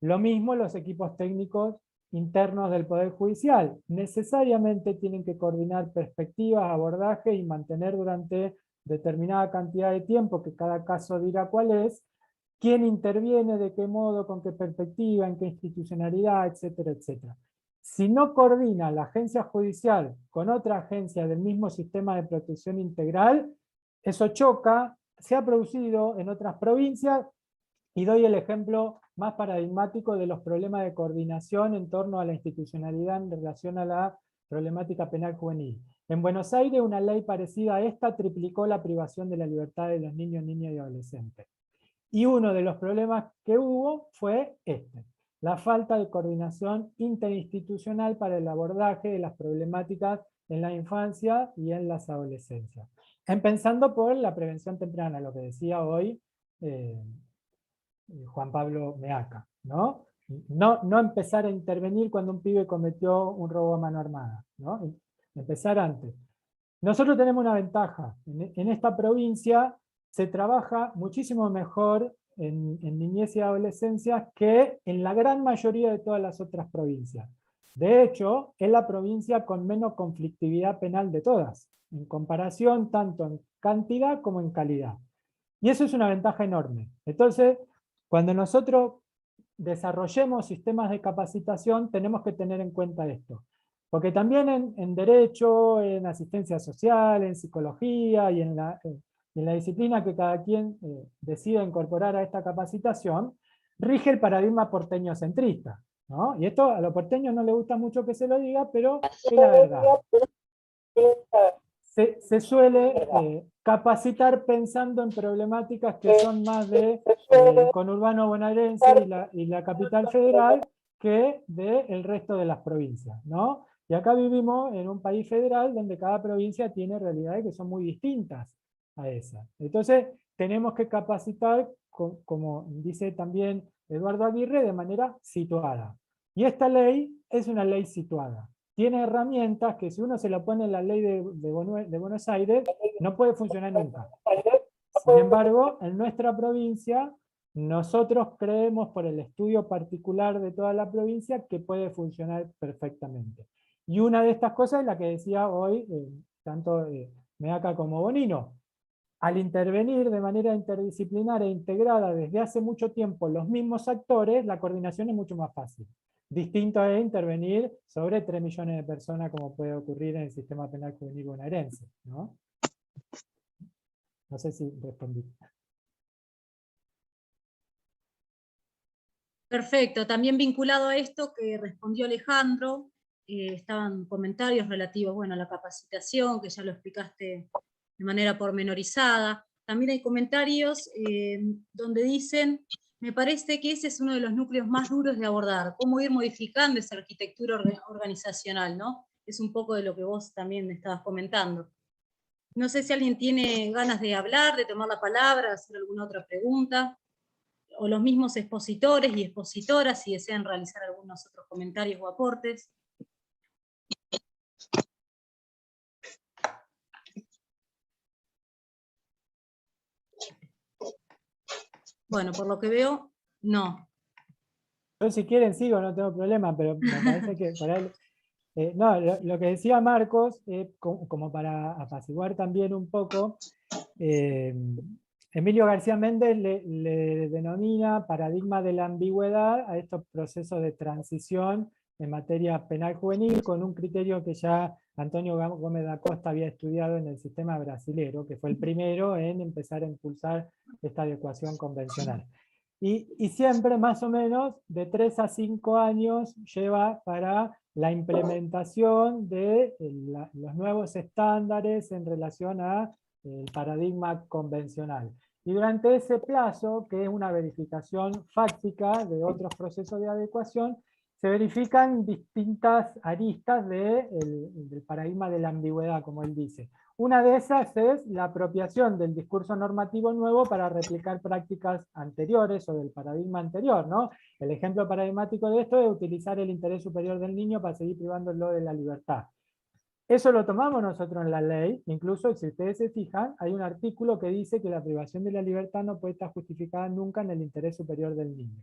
Lo mismo los equipos técnicos internos del Poder Judicial. Necesariamente tienen que coordinar perspectivas, abordajes y mantener durante determinada cantidad de tiempo, que cada caso dirá cuál es, quién interviene, de qué modo, con qué perspectiva, en qué institucionalidad, etcétera, etcétera. Si no coordina la agencia judicial con otra agencia del mismo sistema de protección integral, eso choca, se ha producido en otras provincias, y doy el ejemplo más paradigmático de los problemas de coordinación en torno a la institucionalidad en relación a la problemática penal juvenil. En Buenos Aires una ley parecida a esta triplicó la privación de la libertad de los niños, niñas y adolescentes. Y uno de los problemas que hubo fue la falta de coordinación interinstitucional para el abordaje de las problemáticas en la infancia y en las adolescencias. Empezando por la prevención temprana, lo que decía hoy Juan Pablo Meaca, ¿no? No empezar a intervenir cuando un pibe cometió un robo a mano armada, ¿no? Empezar antes. Nosotros tenemos una ventaja. En esta provincia se trabaja muchísimo mejor en niñez y adolescencia que en la gran mayoría de todas las otras provincias. De hecho, es la provincia con menos conflictividad penal de todas, en comparación tanto en cantidad como en calidad. Y eso es una ventaja enorme. Entonces, cuando nosotros desarrollemos sistemas de capacitación, tenemos que tener en cuenta esto. Porque también en derecho, en asistencia social, en psicología y en la disciplina que cada quien decida incorporar a esta capacitación, rige el paradigma porteño-centrista, ¿no? Y esto a los porteños no les gusta mucho que se lo diga, pero es la verdad. Se suele capacitar pensando en problemáticas que son más de conurbano bonaerense y la capital federal que del resto de las provincias, ¿no? Y acá vivimos en un país federal donde cada provincia tiene realidades que son muy distintas a esa. Entonces tenemos que capacitar, como dice también Eduardo Aguirre, de manera situada. Y esta ley es una ley situada. Tiene herramientas que si uno se lo pone en la ley de Buenos Aires, no puede funcionar nunca. Sin embargo, en nuestra provincia, nosotros creemos por el estudio particular de toda la provincia que puede funcionar perfectamente. Y una de estas cosas es la que decía hoy, tanto Meaca como Bonino. Al intervenir de manera interdisciplinar e integrada desde hace mucho tiempo los mismos actores, la coordinación es mucho más fácil. Distinto es intervenir sobre 3 millones de personas como puede ocurrir en el sistema penal juvenil bonaerense, ¿no? No sé si respondí. Perfecto, también vinculado a esto que respondió Alejandro, estaban comentarios relativos, bueno, a la capacitación, que ya lo explicaste de manera pormenorizada. También hay comentarios donde dicen, me parece que ese es uno de los núcleos más duros de abordar, cómo ir modificando esa arquitectura organizacional, ¿no? es un poco de lo que vos también me estabas comentando. No sé si alguien tiene ganas de hablar, de tomar la palabra, de hacer alguna otra pregunta, o los mismos expositores y expositoras si desean realizar algunos otros comentarios o aportes. Bueno, por lo que veo, no. Yo si quieren sigo, no tengo problema, pero me parece que por ahí... no, lo que decía Marcos, como para apaciguar también un poco, Emilio García Méndez le denomina paradigma de la ambigüedad a estos procesos de transición en materia penal juvenil, con un criterio que ya Antonio Gómez da Costa había estudiado en el sistema brasilero, que fue el primero en empezar a impulsar esta adecuación convencional. Y siempre más o menos de 3 a 5 años lleva para la implementación de los nuevos estándares en relación a el paradigma convencional. Y durante ese plazo, que es una verificación fáctica de otros procesos de adecuación, se verifican distintas aristas del paradigma de la ambigüedad, como él dice. Una de esas es la apropiación del discurso normativo nuevo para replicar prácticas anteriores o del paradigma anterior, ¿no? El ejemplo paradigmático de esto es utilizar el interés superior del niño para seguir privándolo de la libertad. Eso lo tomamos nosotros en la ley, incluso si ustedes se fijan, hay un artículo que dice que la privación de la libertad no puede estar justificada nunca en el interés superior del niño.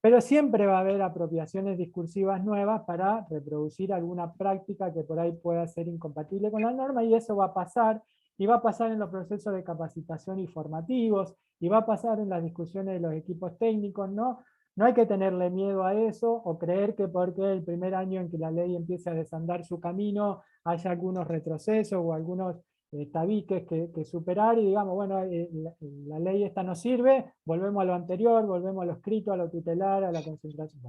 Pero siempre va a haber apropiaciones discursivas nuevas para reproducir alguna práctica que por ahí pueda ser incompatible con la norma, y eso va a pasar, y va a pasar en los procesos de capacitación y formativos, y va a pasar en las discusiones de los equipos técnicos, ¿no? No hay que tenerle miedo a eso, o creer que porque el primer año en que la ley empiece a desandar su camino, haya algunos retrocesos o algunos tabiques que superar y digamos, bueno, la ley esta no sirve, volvemos a lo anterior, volvemos a lo escrito, a lo tutelar, a la concentración.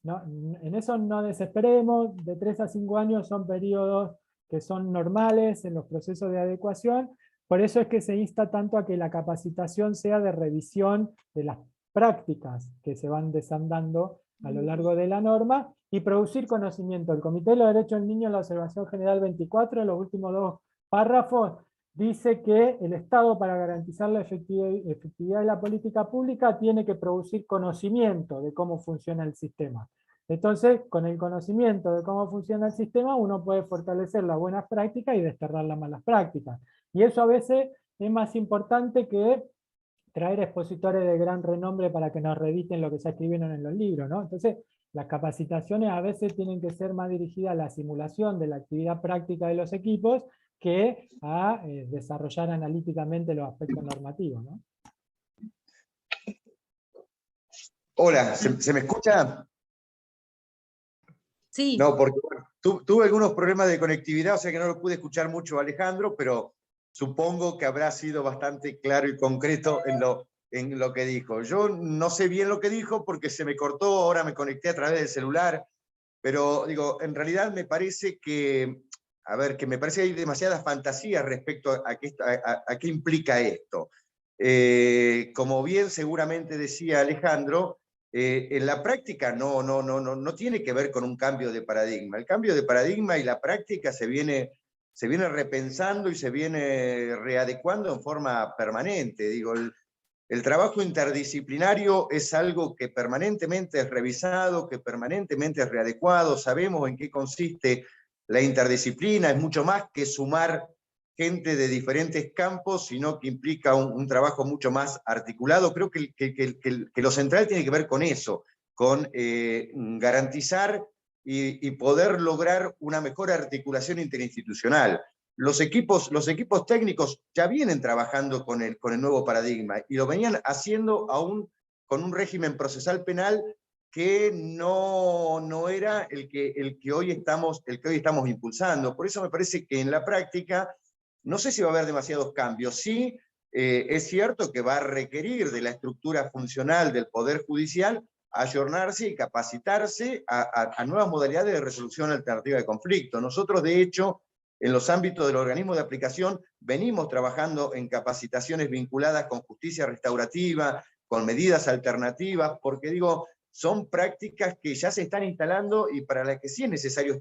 No, en eso no desesperemos, de 3 a 5 años son periodos que son normales en los procesos de adecuación, por eso es que se insta tanto a que la capacitación sea de revisión de las prácticas que se van desandando a lo largo de la norma y producir conocimiento. El Comité de los Derechos del Niño en la Observación General 24, en los últimos 2 párrafos, dice que el Estado, para garantizar la efectividad de la política pública, tiene que producir conocimiento de cómo funciona el sistema. Entonces, con el conocimiento de cómo funciona el sistema, uno puede fortalecer las buenas prácticas y desterrar las malas prácticas. Y eso a veces es más importante que traer expositores de gran renombre para que nos reediten lo que ya escribieron en los libros, ¿no? Entonces, las capacitaciones a veces tienen que ser más dirigidas a la simulación de la actividad práctica de los equipos que a desarrollar analíticamente los aspectos normativos, ¿no? Hola, ¿se me escucha? Sí. No, porque bueno, tuve algunos problemas de conectividad, o sea que no lo pude escuchar mucho a Alejandro, pero supongo que habrá sido bastante claro y concreto en lo que dijo. Yo no sé bien lo que dijo porque se me cortó, ahora me conecté a través del celular, pero digo, en realidad me parece que, a ver, que me parece que hay demasiadas fantasías respecto a qué implica esto. Como bien seguramente decía Alejandro, en la práctica no tiene que ver con un cambio de paradigma. El cambio de paradigma y la práctica se viene repensando y se viene readecuando en forma permanente. Digo, el trabajo interdisciplinario es algo que permanentemente es revisado, que permanentemente es readecuado, sabemos en qué consiste la interdisciplina, es mucho más que sumar gente de diferentes campos, sino que implica un trabajo mucho más articulado. Creo que lo central tiene que ver con eso, con garantizar y poder lograr una mejor articulación interinstitucional. Los equipos técnicos ya vienen trabajando con el nuevo paradigma y lo venían haciendo aún con un régimen procesal penal que no era el que hoy estamos impulsando. Por eso me parece que en la práctica no sé si va a haber demasiados cambios. Sí, es cierto que va a requerir de la estructura funcional del Poder Judicial ayornarse y capacitarse a nuevas modalidades de resolución alternativa de conflicto. Nosotros, de hecho, en los ámbitos del organismo de aplicación, venimos trabajando en capacitaciones vinculadas con justicia restaurativa, con medidas alternativas, porque digo, son prácticas que ya se están instalando y para las que sí es necesario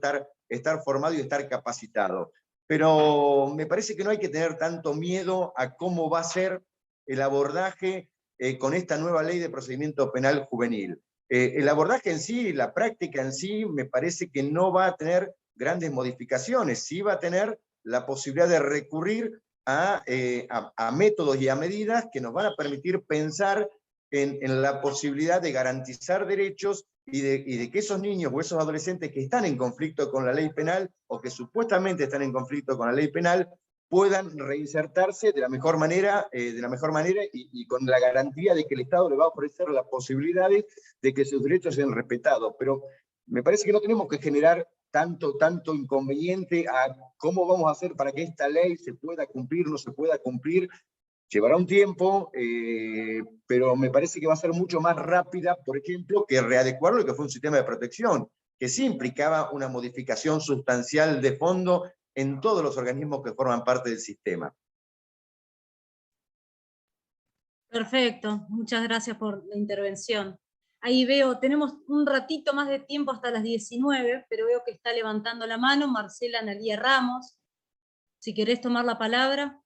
estar formado y estar capacitado. Pero me parece que no hay que tener tanto miedo a cómo va a ser el abordaje con esta nueva ley de procedimiento penal juvenil. El abordaje en sí, la práctica en sí, me parece que no va a tener grandes modificaciones, sí va a tener la posibilidad de recurrir a métodos y a medidas que nos van a permitir pensar en la posibilidad de garantizar derechos y de que esos niños o esos adolescentes que están en conflicto con la ley penal o que supuestamente están en conflicto con la ley penal puedan reinsertarse de la mejor manera y con la garantía de que el Estado le va a ofrecer las posibilidades de que sus derechos sean respetados. Pero me parece que no tenemos que generar tanto inconveniente a cómo vamos a hacer para que esta ley se pueda cumplir, no se pueda cumplir. Llevará un tiempo, pero me parece que va a ser mucho más rápida, por ejemplo, que readecuar lo que fue un sistema de protección, que sí implicaba una modificación sustancial de fondo en todos los organismos que forman parte del sistema. Perfecto, muchas gracias por la intervención. Ahí veo, tenemos un ratito más de tiempo hasta las 19, pero veo que está levantando la mano Marcela Analía Ramos. Si querés tomar la palabra.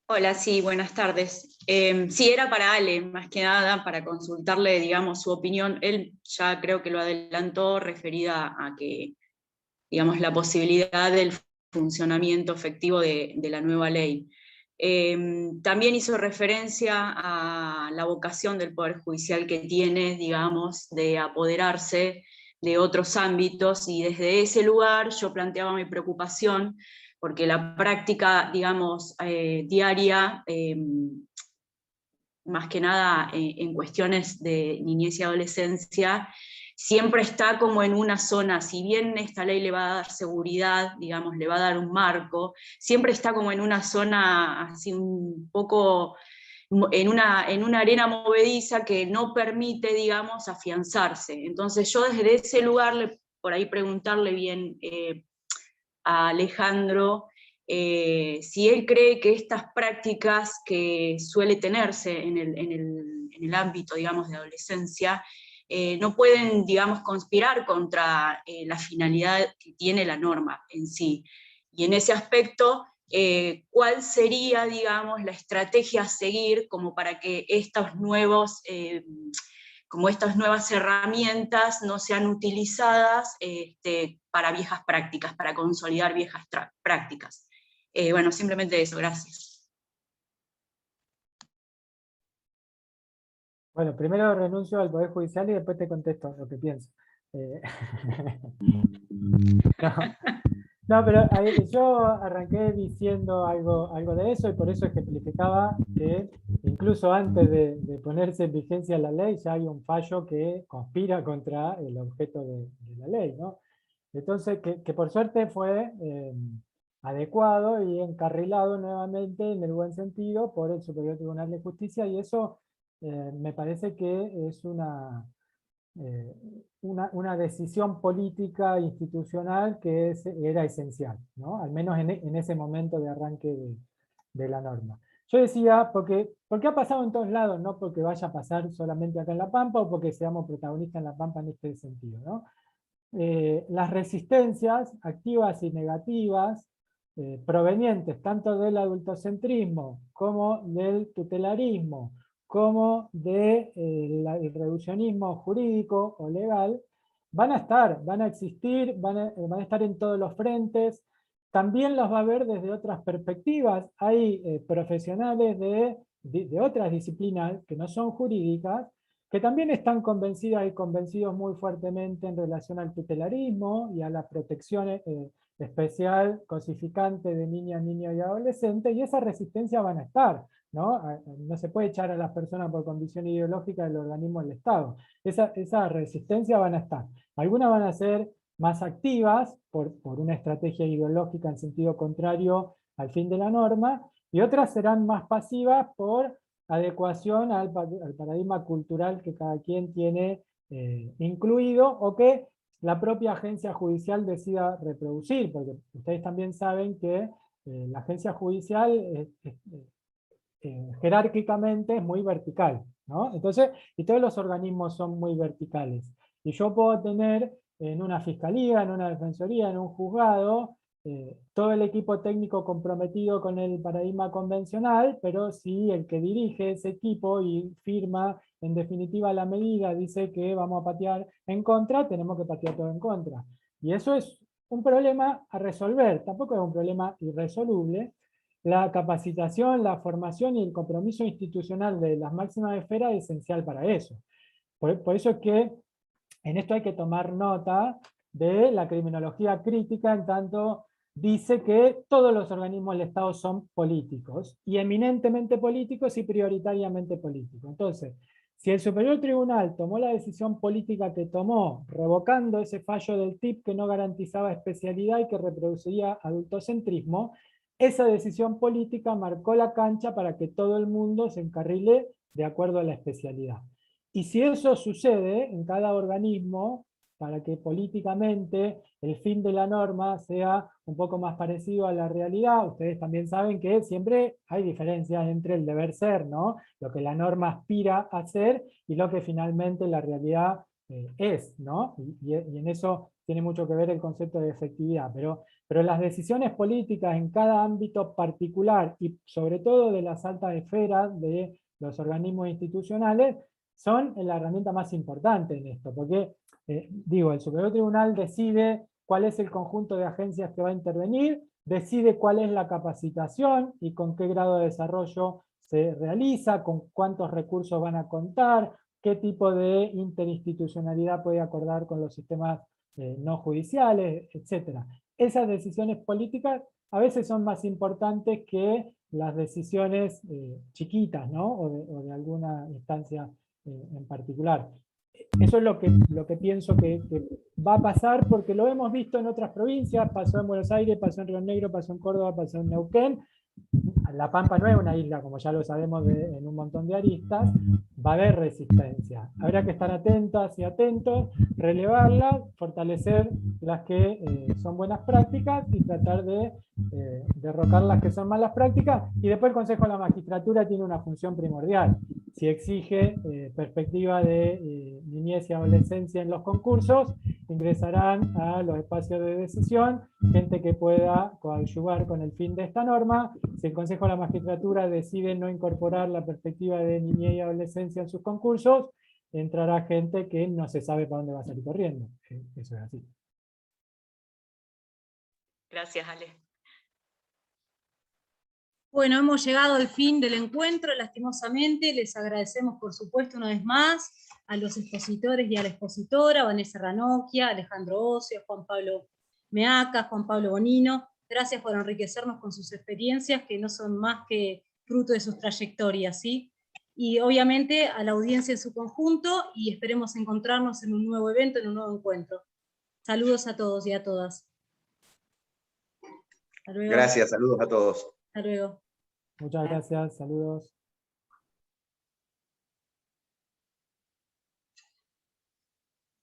Hola, sí, buenas tardes. Sí, era para Ale, más que nada, para consultarle, digamos, su opinión. Él ya creo que lo adelantó, referida a que, digamos, la posibilidad del funcionamiento efectivo de la nueva ley. También hizo referencia a la vocación del Poder Judicial que tiene, digamos, de apoderarse de otros ámbitos, y desde ese lugar yo planteaba mi preocupación, porque la práctica, digamos, diaria, más que nada en cuestiones de niñez y adolescencia, siempre está como en una zona, si bien esta ley le va a dar seguridad, digamos, le va a dar un marco, siempre está como en una zona así un poco, en una arena movediza que no permite, digamos, afianzarse. Entonces yo desde ese lugar, por ahí preguntarle bien a Alejandro, si él cree que estas prácticas que suele tenerse en el ámbito, digamos, de adolescencia, no pueden, digamos, conspirar contra la finalidad que tiene la norma en sí. Y en ese aspecto, ¿cuál sería, digamos, la estrategia a seguir como para que estos nuevos... como estas nuevas herramientas no sean utilizadas para viejas prácticas, para consolidar viejas prácticas? Bueno, simplemente eso, gracias. Bueno, primero renuncio al Poder Judicial y después te contesto lo que pienso. No, pero yo arranqué diciendo algo de eso, y por eso ejemplificaba que incluso antes de ponerse en vigencia la ley ya hay un fallo que conspira contra el objeto de la ley, ¿no? Entonces, que por suerte fue adecuado y encarrilado nuevamente en el buen sentido por el Superior Tribunal de Justicia, y eso me parece que es una decisión política institucional que era esencial, ¿no? Al menos en ese momento de arranque de la norma. Yo decía, porque ha pasado en todos lados, no porque vaya a pasar solamente acá en La Pampa o porque seamos protagonistas en La Pampa en este sentido, ¿no? Las resistencias activas y negativas provenientes tanto del adultocentrismo como del tutelarismo, como del reduccionismo jurídico o legal, van a existir, van a estar en todos los frentes. También los va a ver desde otras perspectivas. Hay profesionales de otras disciplinas que no son jurídicas, que también están convencidas y convencidos muy fuertemente en relación al tutelarismo y a la protección especial cosificante de niñas, niños y adolescentes, y esa resistencia van a estar, ¿no? No se puede echar a las personas por condición ideológica del organismo del Estado. Esa resistencia van a estar. Algunas van a ser más activas por una estrategia ideológica en sentido contrario al fin de la norma, y otras serán más pasivas por adecuación al paradigma cultural que cada quien tiene incluido, o que la propia agencia judicial decida reproducir, porque ustedes también saben que la agencia judicial jerárquicamente es muy vertical, ¿no? Entonces, y todos los organismos son muy verticales. Y yo puedo tener en una fiscalía, en una defensoría, en un juzgado, todo el equipo técnico comprometido con el paradigma convencional, pero si el que dirige ese equipo y firma en definitiva la medida dice que vamos a patear en contra, tenemos que patear todo en contra. Y eso es un problema a resolver, tampoco es un problema irresoluble. La capacitación, la formación y el compromiso institucional de las máximas esferas es esencial para eso. Por eso es que en esto hay que tomar nota de la criminología crítica, en tanto dice que todos los organismos del Estado son políticos, y eminentemente políticos y prioritariamente políticos. Entonces, si el Superior Tribunal tomó la decisión política que tomó, revocando ese fallo del TIP que no garantizaba especialidad y que reproducía adultocentrismo, esa decisión política marcó la cancha para que todo el mundo se encarrile de acuerdo a la especialidad. Y si eso sucede en cada organismo, para que políticamente el fin de la norma sea un poco más parecido a la realidad, ustedes también saben que siempre hay diferencias entre el deber ser, ¿no? Lo que la norma aspira a ser y lo que finalmente la realidad es, ¿no? Y en eso tiene mucho que ver el concepto de efectividad, pero las decisiones políticas en cada ámbito particular y sobre todo de las altas esferas de los organismos institucionales son la herramienta más importante en esto, porque el Superior Tribunal decide cuál es el conjunto de agencias que va a intervenir, decide cuál es la capacitación y con qué grado de desarrollo se realiza, con cuántos recursos van a contar, qué tipo de interinstitucionalidad puede acordar con los sistemas no judiciales, etc. Esas decisiones políticas a veces son más importantes que las decisiones chiquitas, ¿no? o de alguna instancia en particular. Eso es lo que pienso que va a pasar, porque lo hemos visto en otras provincias, pasó en Buenos Aires, pasó en Río Negro, pasó en Córdoba, pasó en Neuquén. La Pampa no es una isla, como ya lo sabemos, en un montón de aristas, va a haber resistencia. Habrá que estar atentas y atentos, relevarlas, fortalecer las que son buenas prácticas y tratar de derrocar las que son malas prácticas. Y después el Consejo de la Magistratura tiene una función primordial. Si exige perspectiva de niñez y adolescencia en los concursos, ingresarán a los espacios de decisión gente que pueda coadyuvar con el fin de esta norma. Si el Consejo de la Magistratura decide no incorporar la perspectiva de niñez y adolescencia en sus concursos, entrará gente que no se sabe para dónde va a salir corriendo. Eso es así. Gracias, Ale. Bueno, hemos llegado al fin del encuentro, lastimosamente. Les agradecemos, por supuesto, una vez más a los expositores y a la expositora, Vanessa Ranocchia, Alejandro Ocio, Juan Pablo Meaca, Juan Pablo Bonino. Gracias por enriquecernos con sus experiencias, que no son más que fruto de sus trayectorias, ¿sí? Y obviamente a la audiencia en su conjunto, y esperemos encontrarnos en un nuevo evento, en un nuevo encuentro. Saludos a todos y a todas. Hasta luego. Gracias, saludos a todos. Hasta luego. Muchas gracias, saludos.